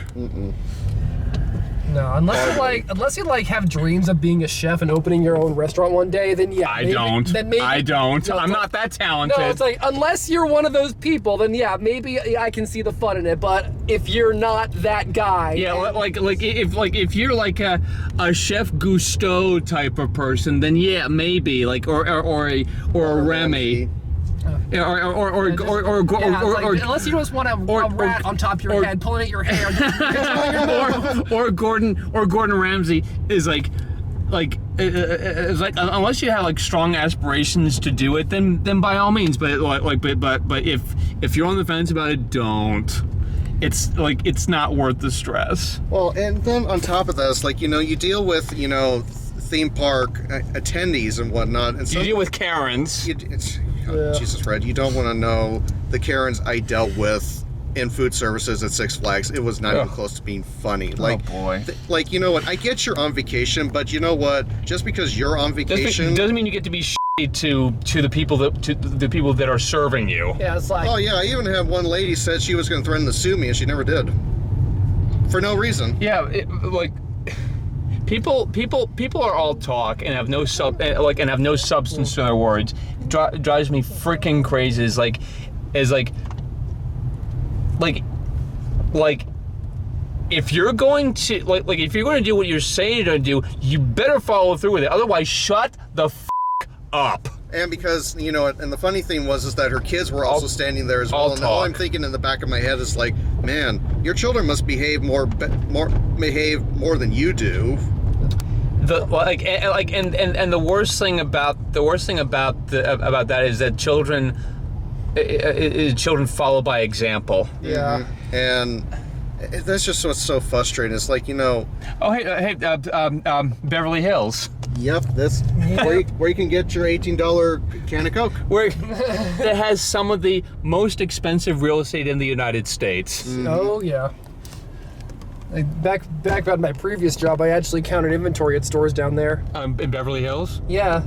Speaker 5: No, unless you have dreams of being a chef and opening your own restaurant one day, then yeah.
Speaker 2: I don't. I'm not that talented.
Speaker 5: No, it's like, unless you're one of those people, then yeah, maybe I can see the fun in it. But if you're not that guy,
Speaker 2: yeah, if you're like a Chef Gusteau type of person, then yeah, maybe or a Remy.
Speaker 5: Unless you just want a rat on top of your head pulling at your hair,
Speaker 2: or Gordon Ramsay is like unless you have like strong aspirations to do it, then by all means. But if you're on the fence about it, don't. It's not worth the stress.
Speaker 6: Well, and then on top of that, it's like, you deal with theme park attendees and whatnot, and
Speaker 2: you deal with Karens.
Speaker 6: Jesus, Fred, you don't want to know the Karens I dealt with in food services at Six Flags. It was not even close to being funny. Like,
Speaker 2: oh boy.
Speaker 6: You know what? I get you're on vacation, but you know what? Just because you're on vacation
Speaker 2: doesn't mean you get to be to the people that are serving you.
Speaker 5: Yeah, it's like
Speaker 6: Oh yeah, I even had one lady said she was going to threaten to sue me, and she never did. For no reason.
Speaker 2: Yeah, like people are all talk and have no substance to their words. Drives me freaking crazy. Is like if you're going to if you're going to do what you're saying you're going to do, you better follow through with it. Otherwise, shut the up.
Speaker 6: And because, you know, and the funny thing is that her kids were also standing there as well. And all I'm thinking in the back of my head is like, man, your children must behave more than you do.
Speaker 2: The and the worst thing about that is that children follow by example.
Speaker 5: yeah.
Speaker 6: And that's just what's so frustrating. It's like, you know.
Speaker 2: Oh hey, Beverly Hills.
Speaker 6: Yep, that's where you can get your $18 can of Coke.
Speaker 2: Where that has some of the most expensive real estate in the United States.
Speaker 5: Oh yeah. Like back at my previous job, I actually counted inventory at stores down there.
Speaker 2: In Beverly Hills.
Speaker 5: Yeah.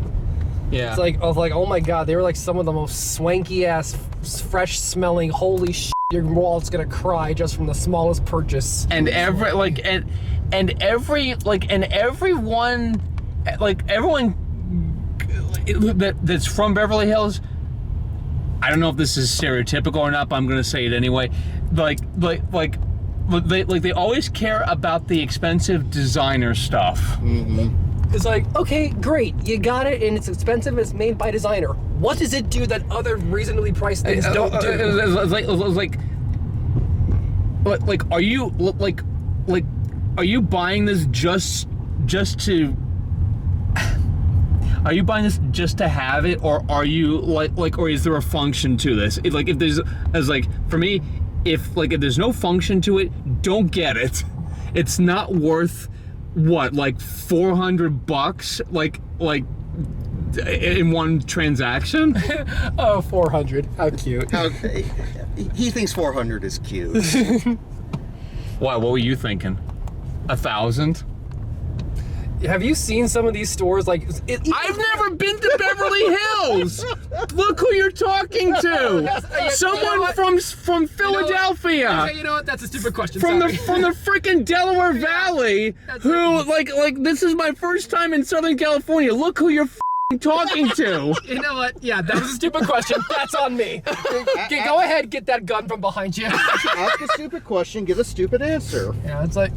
Speaker 2: Yeah.
Speaker 5: It's like I was like, oh my god, they were like some of the most swanky ass, fresh smelling. Holy shit, your wallet's gonna cry just from the smallest purchase.
Speaker 2: And everyone that's from Beverly Hills. I don't know if this is stereotypical or not, but I'm gonna say it anyway. They always care about the expensive designer stuff.
Speaker 6: Mm-hmm.
Speaker 5: It's like, okay, great, you got it, and it's expensive. It's made by designer. What does it do that other reasonably priced things don't do?
Speaker 2: Are you buying this just to? Are you buying this just to have it, or are you or is there a function to this? For me, if there's no function to it, don't get it. It's not worth what, like $400, in one transaction.
Speaker 5: Oh, 400. How cute.
Speaker 6: He thinks 400 is cute.
Speaker 2: Why? What were you thinking? 1,000?
Speaker 5: Have you seen some of these stores? I've
Speaker 2: never been to Beverly Hills. Look who you're talking to. Someone from Philadelphia.
Speaker 5: Okay, you know what? That's a stupid question.
Speaker 2: From the freaking Delaware Valley. Who this is my first time in Southern California. Look who you're talking to.
Speaker 5: You know what? Yeah, that was a stupid question. That's on me. Okay, go ahead, get that gun from behind you.
Speaker 6: Ask a stupid question, give a stupid answer.
Speaker 5: Yeah, it's like,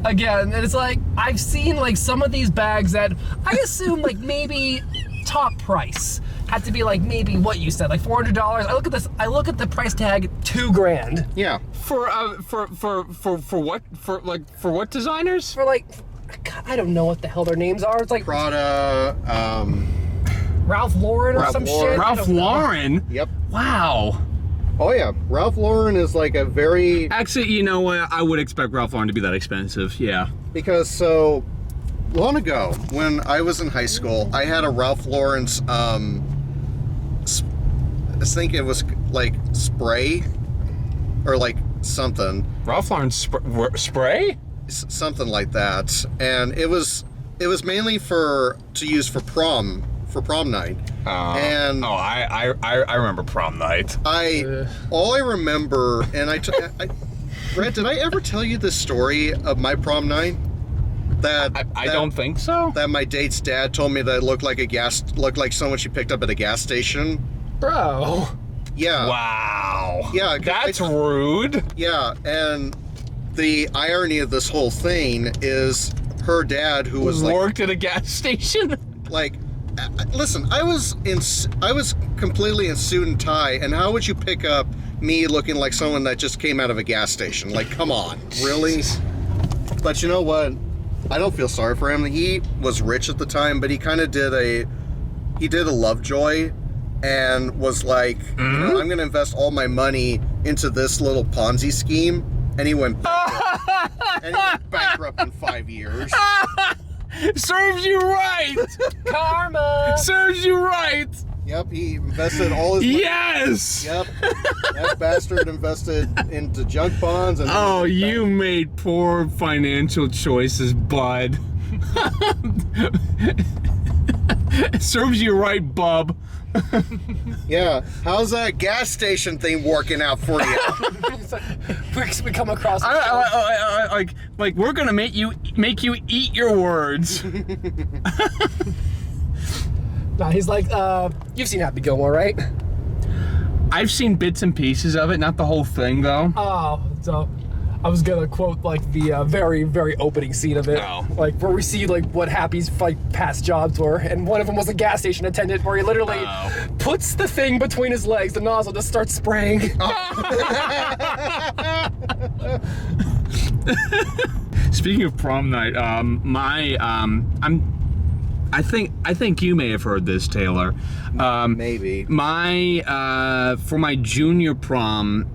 Speaker 5: again, it's like, I've seen some of these bags that I assume maybe top price had to be maybe what you said, $400. I look at the price tag, $2,000.
Speaker 6: Yeah.
Speaker 2: For what? For what designers?
Speaker 5: For God, I don't know what the hell their names are. It's like
Speaker 6: Prada,
Speaker 5: Ralph Lauren or some shit.
Speaker 2: Ralph Lauren?
Speaker 6: Yep.
Speaker 2: Wow.
Speaker 6: Oh yeah, Ralph Lauren is a very...
Speaker 2: Actually, you know what? I would expect Ralph Lauren to be that expensive, yeah.
Speaker 6: Because so long ago, when I was in high school, I had a Ralph Lauren's, I think it was spray or something.
Speaker 2: Ralph Lauren spray?
Speaker 6: Something like that. And it was mainly to use for prom night.
Speaker 2: I remember prom night.
Speaker 6: All I remember, and Brett, did I ever tell you this story of my prom night?
Speaker 2: I don't think so.
Speaker 6: That my date's dad told me that it looked like someone she picked up at a gas station.
Speaker 5: Bro.
Speaker 6: Yeah.
Speaker 2: Wow.
Speaker 6: Yeah.
Speaker 2: That's rude.
Speaker 6: Yeah, and the irony of this whole thing is her dad, who was
Speaker 2: worked at a gas station.
Speaker 6: Listen, I was completely in suit and tie, and how would you pick up me looking like someone that just came out of a gas station? Come on, really? But you know what? I don't feel sorry for him. He was rich at the time, but he kind of did a Lovejoy, and was like, I'm going to invest all my money into this little Ponzi scheme, and he went bankrupt in 5 years.
Speaker 2: Serves you right.
Speaker 5: Karma.
Speaker 2: Serves you right.
Speaker 6: Yep, he invested all his money.
Speaker 2: Yes.
Speaker 6: Yep. That bastard invested into junk bonds. And
Speaker 2: you made poor financial choices, bud. It serves you right, bub.
Speaker 6: Yeah. How's that gas station thing working out for you?
Speaker 5: We come across.
Speaker 2: Like we're gonna make you eat your words.
Speaker 5: Nah, he's like, you've seen Happy Gilmore, right?
Speaker 2: I've seen bits and pieces of it, not the whole thing though.
Speaker 5: Oh, so I was gonna quote like the very, very opening scene of it, like where we see like what Happy's past jobs were, and one of them was a gas station attendant, where he literally puts the thing between his legs, the nozzle just starts spraying.
Speaker 2: Speaking of prom night, I think you may have heard this, Taylor.
Speaker 6: Maybe.
Speaker 2: For my junior prom,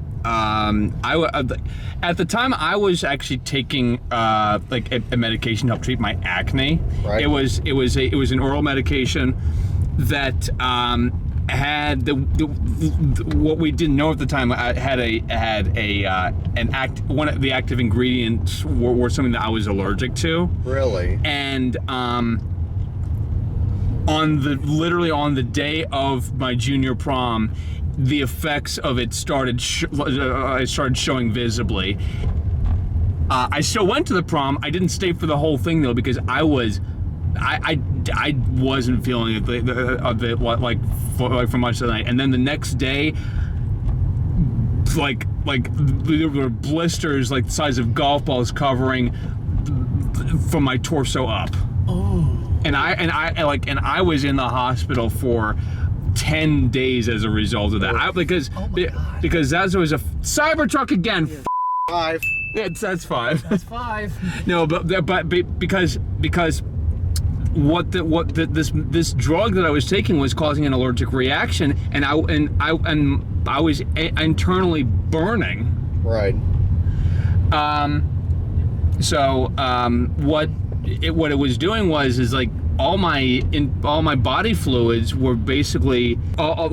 Speaker 2: at the time I was actually taking like a medication to help treat my acne.
Speaker 6: Right.
Speaker 2: It was an oral medication that had what we didn't know at the time one of the active ingredients were something that I was allergic to.
Speaker 6: Really?
Speaker 2: And literally on the day of my junior prom, the effects of it started showing visibly. I still went to the prom. I didn't stay for the whole thing though, because I wasn't feeling it for much of the night. And then the next day, like there were blisters like the size of golf balls covering from my torso up. Oh. And I was in the hospital for 10 days as a result of that. Because that was a Cybertruck again.
Speaker 6: Yeah. 5.
Speaker 2: That's 5.
Speaker 5: That's 5.
Speaker 2: No, but because this drug that I was taking was causing an allergic reaction, and I was internally burning.
Speaker 6: Right.
Speaker 2: What it was doing was like all my body fluids were basically I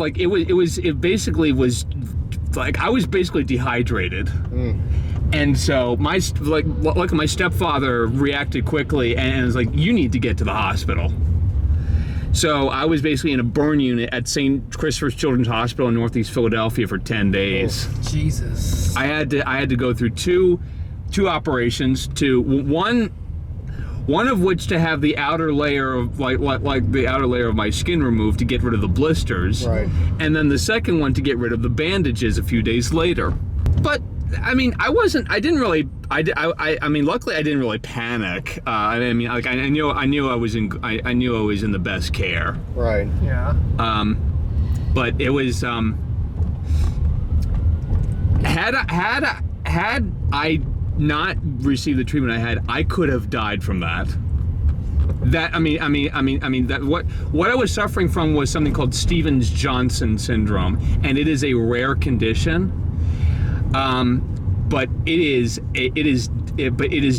Speaker 2: was basically dehydrated. And so my stepfather reacted quickly and was like, you need to get to the hospital. So I was basically in a burn unit at St. Christopher's Children's Hospital in Northeast Philadelphia for 10 days.
Speaker 5: Oh, Jesus.
Speaker 2: I had to go through two operations, one of which to have the outer layer of the outer layer of my skin removed to get rid of the blisters,
Speaker 6: right.
Speaker 2: And then the second one to get rid of the bandages a few days later. But I mean, luckily I didn't really panic. I knew I was in the best care.
Speaker 6: Right.
Speaker 5: Yeah.
Speaker 2: But it was had I not received the treatment I had, I could have died from that. That what I was suffering from was something called Stevens-Johnson syndrome, and it is a rare condition. But it is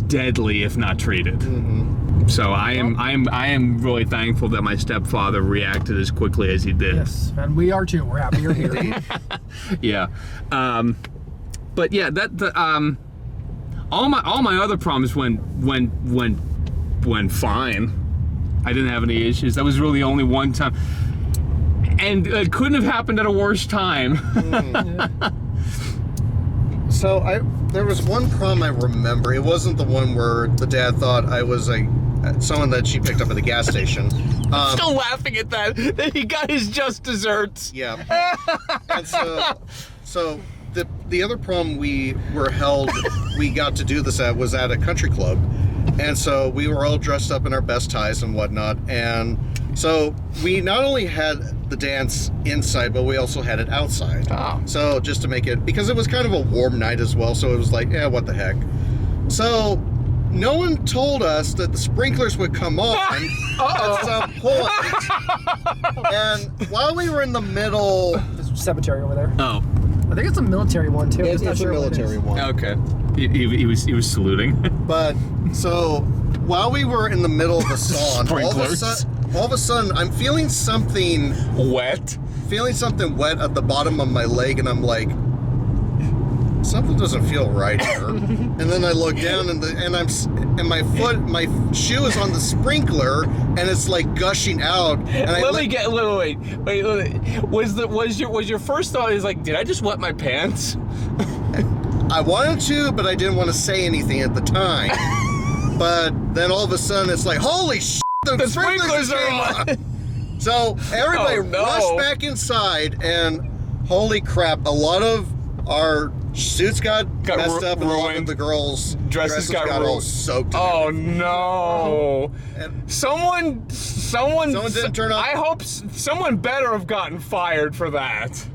Speaker 2: deadly if not treated. Mm-hmm. So I am really thankful that my stepfather reacted as quickly as he did.
Speaker 5: Yes, and we are too. We're happy you're here.
Speaker 2: Yeah. But yeah, all my other proms went fine. I didn't have any issues. That was really only one time, and it couldn't have happened at a worse time.
Speaker 6: So there was one prom I remember. It wasn't the one where the dad thought I was someone that she picked up at the gas station.
Speaker 2: Still laughing at that he got his just desserts.
Speaker 6: Yeah. And so the other prom we got to do this at was at a country club. And so we were all dressed up in our best ties and whatnot. And so we not only had the dance inside, but we also had it outside.
Speaker 2: Oh.
Speaker 6: So just to make it, because it was kind of a warm night as well, so it was like, what the heck. So no one told us that the sprinklers would come on at some point. And while we were in the middle...
Speaker 5: There's a cemetery over there.
Speaker 2: Oh.
Speaker 5: I think it's a military one too.
Speaker 6: It's a military one.
Speaker 2: Okay. He was saluting.
Speaker 6: But so while we were in the middle of the song, all of a sudden I'm feeling something
Speaker 2: wet
Speaker 6: at the bottom of my leg, and I'm like, something doesn't feel right here. And then I look down and my shoe is on the sprinkler and it's like gushing out. And
Speaker 2: wait. Was your first thought is like, did I just wet my pants?
Speaker 6: I wanted to, but I didn't want to say anything at the time. But then all of a sudden it's like, holy shit, the sprinklers are on. So everybody rushed back inside, and holy crap, a lot of our suits got messed up, and a lot of the girls' dresses got all soaked.
Speaker 2: Oh no!
Speaker 6: And
Speaker 2: someone
Speaker 6: didn't turn up.
Speaker 2: I hope someone better have gotten fired for that.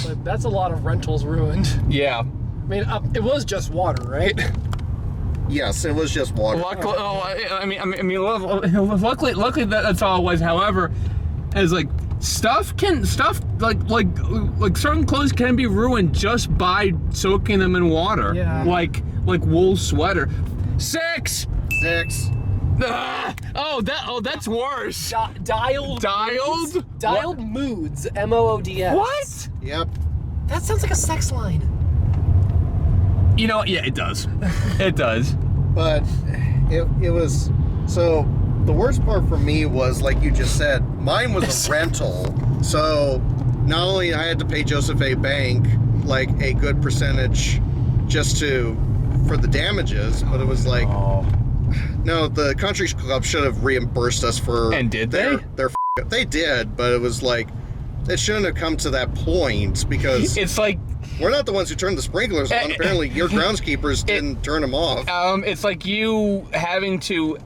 Speaker 5: But that's a lot of rentals ruined.
Speaker 2: Yeah.
Speaker 5: I mean, it was just water, right?
Speaker 6: Yes, it was just water.
Speaker 2: Luckily, luckily that's all it was. However, as like stuff like certain clothes can be ruined just by soaking them in water.
Speaker 5: Yeah.
Speaker 2: Like wool sweater. 6. That's worse.
Speaker 5: Dialed moods. MOODS.
Speaker 2: What?
Speaker 6: Yep.
Speaker 5: That sounds like a sex line.
Speaker 2: You know, yeah, it does. It does.
Speaker 6: But it was, so the worst part for me was, like you just said, mine was a rental. So not only I had to pay Joseph A. Bank like a good percentage just for the damages, but it was like, no, the country club should have reimbursed us for.
Speaker 2: And did they?
Speaker 6: They did, but it was like, it shouldn't have come to that point, because
Speaker 2: it's like,
Speaker 6: we're not the ones who turned the sprinklers on. Apparently, your groundskeepers didn't turn them off.
Speaker 2: It's like you having to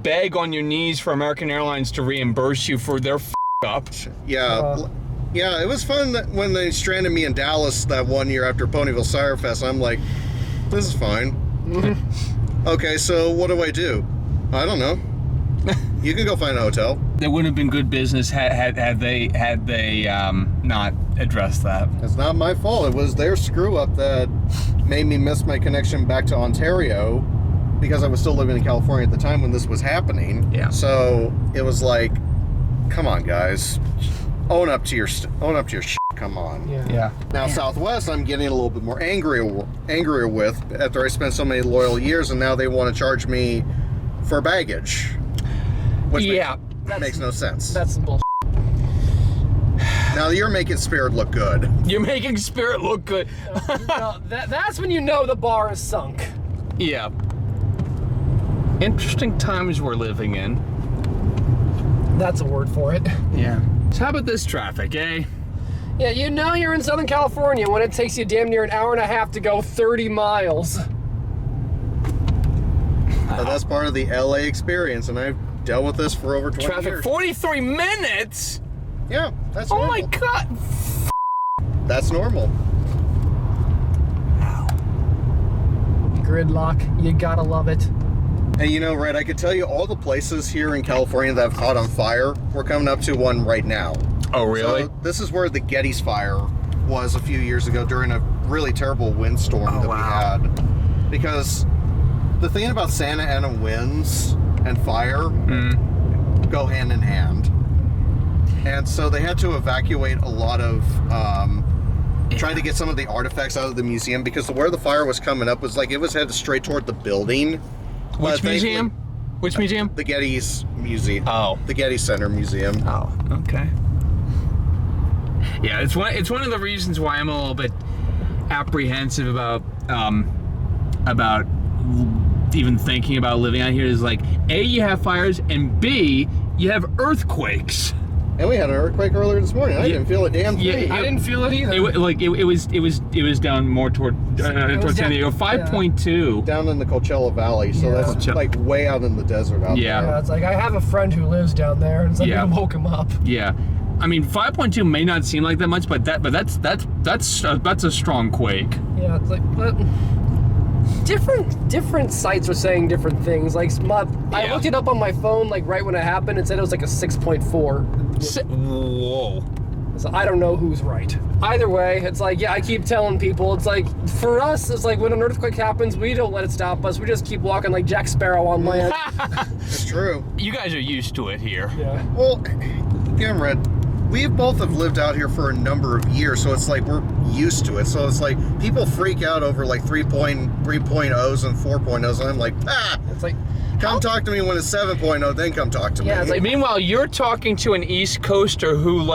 Speaker 2: beg on your knees for American Airlines to reimburse you for their up.
Speaker 6: Yeah, yeah. It was fun when they stranded me in Dallas that one year after Ponyville Cider Fest. I'm like, this is fine. Okay, so what do I do? I don't know. You can go find a hotel.
Speaker 2: It wouldn't have been good business had they not addressed that.
Speaker 6: It's not my fault. It was their screw up that made me miss my connection back to Ontario, because I was still living in California at the time when this was happening.
Speaker 2: Yeah.
Speaker 6: So it was like, come on, guys, own up to your shit. Come on.
Speaker 2: Yeah.
Speaker 6: Now Southwest, I'm getting a little bit more angrier with after I spent so many loyal years, and now they want to charge me for baggage. Which makes no sense.
Speaker 5: That's some bullshit.
Speaker 6: Now you're making Spirit look good.
Speaker 2: You're making Spirit look good.
Speaker 5: That's when you know the bar is sunk.
Speaker 2: Yeah. Interesting times we're living in.
Speaker 5: That's a word for it.
Speaker 2: Yeah. So how about this traffic, eh?
Speaker 5: Yeah, you know you're in Southern California when it takes you damn near an hour and a half to go 30 miles.
Speaker 6: But that's part of the LA experience, and I've dealt with this for over 20
Speaker 2: Traffic,
Speaker 6: years.
Speaker 2: 43 minutes?
Speaker 6: Yeah, that's
Speaker 2: Oh
Speaker 6: normal.
Speaker 2: my God.
Speaker 6: That's normal.
Speaker 5: Gridlock, you gotta love it.
Speaker 6: And you know, Red, I could tell you all the places here in California that have caught on fire. We're coming up to one right now.
Speaker 2: Oh, really?
Speaker 6: So this is where the Getty's fire was a few years ago during a really terrible windstorm that we had. Because the thing about Santa Ana winds and fire go hand in hand. And so they had to evacuate a lot of, trying to get some of the artifacts out of the museum, because where the fire was coming up was like, it was headed straight toward the building.
Speaker 2: Which museum? Which museum?
Speaker 6: The Getty's Museum.
Speaker 2: Oh.
Speaker 6: The Getty Center Museum.
Speaker 2: Oh, okay. Yeah, it's one of the reasons why I'm a little bit apprehensive about even thinking about living out here. Is like, A, you have fires, and B, you have earthquakes.
Speaker 6: And we had an earthquake earlier this morning. I didn't feel a damn thing.
Speaker 5: I didn't feel it either.
Speaker 2: It was down more toward San Diego. 5.2.
Speaker 6: Down in the Coachella Valley, so that's like way out in the desert out there.
Speaker 5: Yeah, it's like I have a friend who lives down there, and it's like I woke him up.
Speaker 2: Yeah, I mean 5.2 may not seem like that much, but that's a strong quake.
Speaker 5: Yeah, it's like, but different sites are saying different things. Like I looked it up on my phone, like right when it happened, it said it was like a 6.4.
Speaker 2: Whoa.
Speaker 5: So I don't know who's right. Either way, it's like, I keep telling people, it's like, for us, it's like when an earthquake happens, we don't let it stop us. We just keep walking like Jack Sparrow on land.
Speaker 6: It's true.
Speaker 2: You guys are used to it here.
Speaker 5: Yeah.
Speaker 6: Well, again, Red, we both have lived out here for a number of years, so it's like we're used to it. So it's like people freak out over like 3.0s and 4.0s, and I'm like,
Speaker 5: It's like,
Speaker 6: come talk to me when it's 7.0, then come talk to me.
Speaker 5: Yeah, it's like,
Speaker 2: Meanwhile, you're talking to an East Coaster who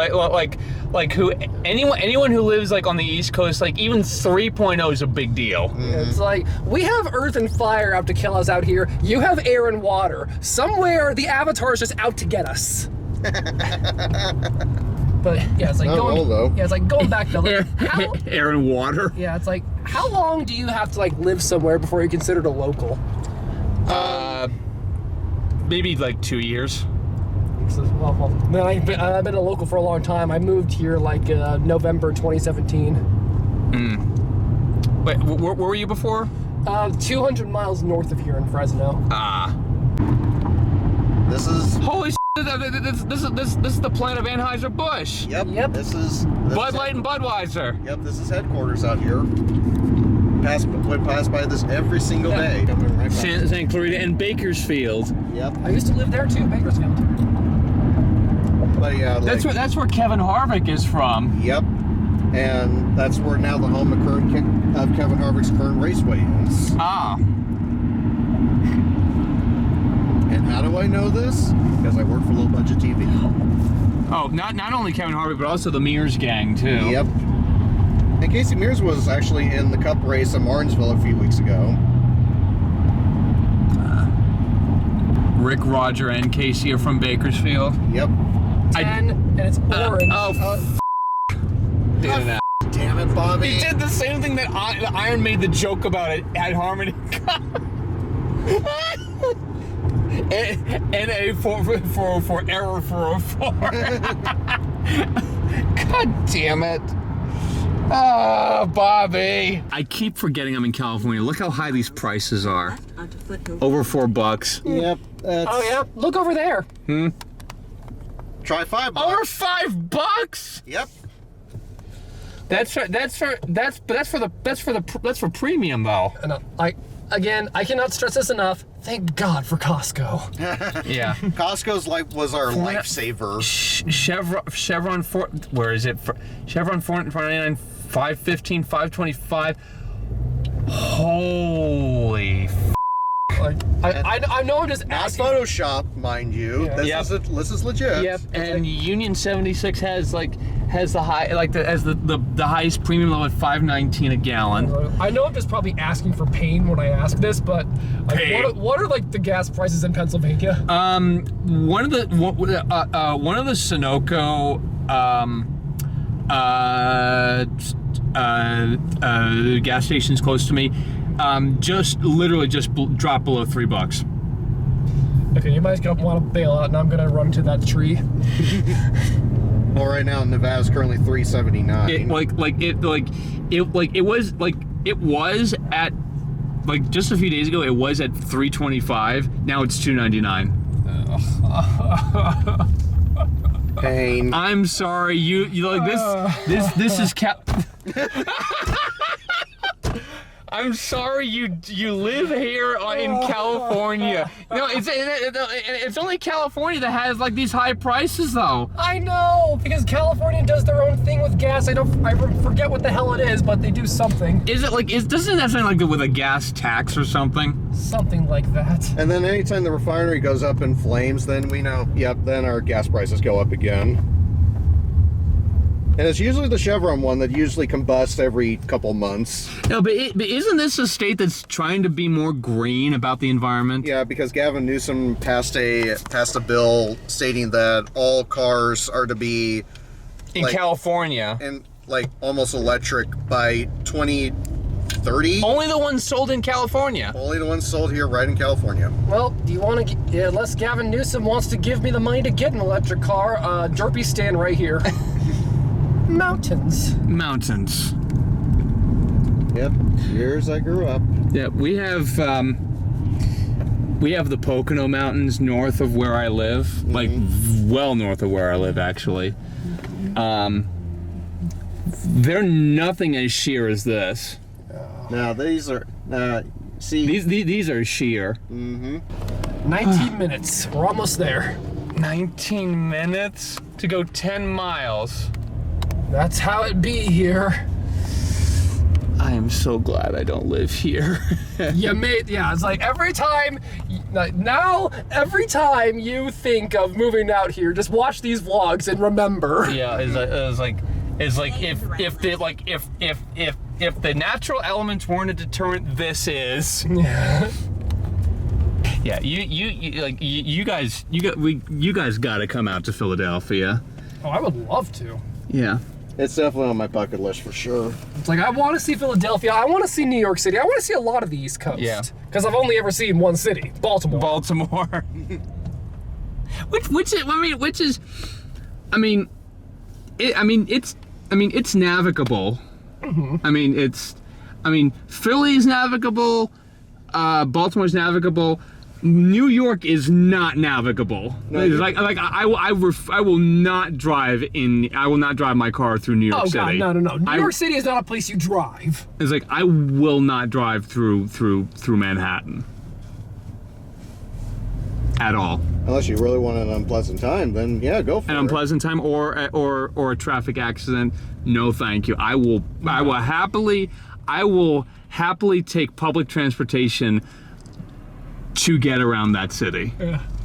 Speaker 2: anyone who lives like on the East Coast, like even 3.0 is a big deal.
Speaker 5: it's like, we have earth and fire out to kill us out here. You have air and water. Somewhere the Avatar is just out to get us. But yeah, it's like it's like going back to like,
Speaker 2: Air and water.
Speaker 5: yeah, it's like, how long do you have to like live somewhere before you're considered a local?
Speaker 2: Maybe like 2 years.
Speaker 5: Man, I've been a local for a long time. I moved here like November 2017.
Speaker 2: Wait, where were you before?
Speaker 5: 200 miles north of here in Fresno.
Speaker 6: This is
Speaker 2: Holy shit, this is the plant of Anheuser-Busch.
Speaker 6: Yep. This is
Speaker 2: Bud Light and Budweiser.
Speaker 6: Yep, this is headquarters out here. Would pass by this every single day. Coming right back.
Speaker 2: Santa Clarita and Bakersfield.
Speaker 6: Yep.
Speaker 5: I used to live there too, Bakersfield.
Speaker 6: But yeah, like,
Speaker 2: That's where Kevin Harvick is from.
Speaker 6: Yep. And that's where now the home of Kevin Harvick's current raceway is.
Speaker 2: Ah.
Speaker 6: And how do I know this? Because I work for Low Budget TV.
Speaker 2: Oh, not only Kevin Harvick, but also the Mears gang too.
Speaker 6: Yep. And Casey Mears was actually in the Cup race in Martinsville a few weeks ago.
Speaker 2: Rick, Roger, and Casey are from Bakersfield.
Speaker 6: Yep.
Speaker 5: 10, and it's orange.
Speaker 2: Did it.
Speaker 6: Damn it, Bobby.
Speaker 2: He did the same thing that Iron made the joke about it at Harmony Cup. NA for error 404. God damn it. Oh, Bobby. I keep forgetting I'm in California. Look how high these prices are. Over $4.
Speaker 6: Yep.
Speaker 5: Oh yeah, look over there.
Speaker 6: Try $5.
Speaker 2: Over $5?
Speaker 6: Yep.
Speaker 2: That's for premium though.
Speaker 5: And again, I cannot stress this enough. Thank God for Costco.
Speaker 2: Yeah.
Speaker 6: Costco's was our lifesaver.
Speaker 2: Chevron where is it? Chevron 499, 515, 525. Holy.
Speaker 5: I know I'm just
Speaker 6: Not
Speaker 5: asking.
Speaker 6: Photoshop, mind you.
Speaker 5: Yeah.
Speaker 6: This is legit.
Speaker 2: Yep. And Union 76 has the high the highest premium level at $5.19 a gallon.
Speaker 5: I know I'm just probably asking for pain when I ask this, but like, what are like the gas prices in Pennsylvania?
Speaker 2: One of the Sunoco gas stations close to me just dropped below $3.
Speaker 5: Okay, you might want to bail out, and I'm gonna run to that tree.
Speaker 6: Well, right now Nevada's currently $3.79.
Speaker 2: It was at like just a few days ago. It was at $3.25. Now it's $2.99.
Speaker 6: Pain.
Speaker 2: I'm sorry. You like this is I'm sorry you live here in California. No, it's only California that has like these high prices though.
Speaker 5: I know, because California does their own thing with gas. I forget what the hell it is, but they do something.
Speaker 2: Is it like doesn't that sound like with a gas tax or something?
Speaker 5: Something like that.
Speaker 6: And then anytime the refinery goes up in flames, then we know, yep, then our gas prices go up again. And it's usually the Chevron one that usually combusts every couple months.
Speaker 2: No, but isn't this a state that's trying to be more green about the environment?
Speaker 6: Yeah, because Gavin Newsom passed a bill stating that all cars are to be
Speaker 2: in California
Speaker 6: and like almost electric by 2030.
Speaker 2: Only the ones sold in California.
Speaker 6: Only the ones sold here, right in California.
Speaker 5: Well, do you want to? Yeah, unless Gavin Newsom wants to give me the money to get an electric car, Jerpy stand right here. Mountains.
Speaker 6: Yep, years I grew up.
Speaker 2: Yeah, we have the Pocono Mountains north of where I live, like well north of where I live actually. They're nothing as sheer as this.
Speaker 6: Now these are
Speaker 2: these are sheer.
Speaker 5: 19 minutes. We're almost there.
Speaker 1: 19 minutes to go 10 miles.
Speaker 5: That's how it be here.
Speaker 1: I am so glad I don't live here.
Speaker 5: It's like every time you think of moving out here, just watch these vlogs and remember.
Speaker 1: Yeah, it's like if the natural elements weren't a deterrent, this is. Yeah, you guys got to come out to Philadelphia.
Speaker 5: Oh, I would love to.
Speaker 1: Yeah.
Speaker 6: It's definitely on my bucket list for sure.
Speaker 5: It's like, I want to see Philadelphia. I want to see New York City. I want to see a lot of the East Coast.
Speaker 1: Yeah.
Speaker 5: Because I've only ever seen one city, Baltimore.
Speaker 1: It's navigable. Mm-hmm. Philly's navigable. Baltimore's navigable. New York is not navigable.
Speaker 6: No,
Speaker 1: I will not drive my car through New York City.
Speaker 5: God, no. New York City is not a place you drive.
Speaker 1: It's like I will not drive through Manhattan at all.
Speaker 6: Unless you really want an unpleasant time, then yeah, go for it.
Speaker 1: An unpleasant time or a traffic accident. No, thank you. I will happily take public transportation to get around that city.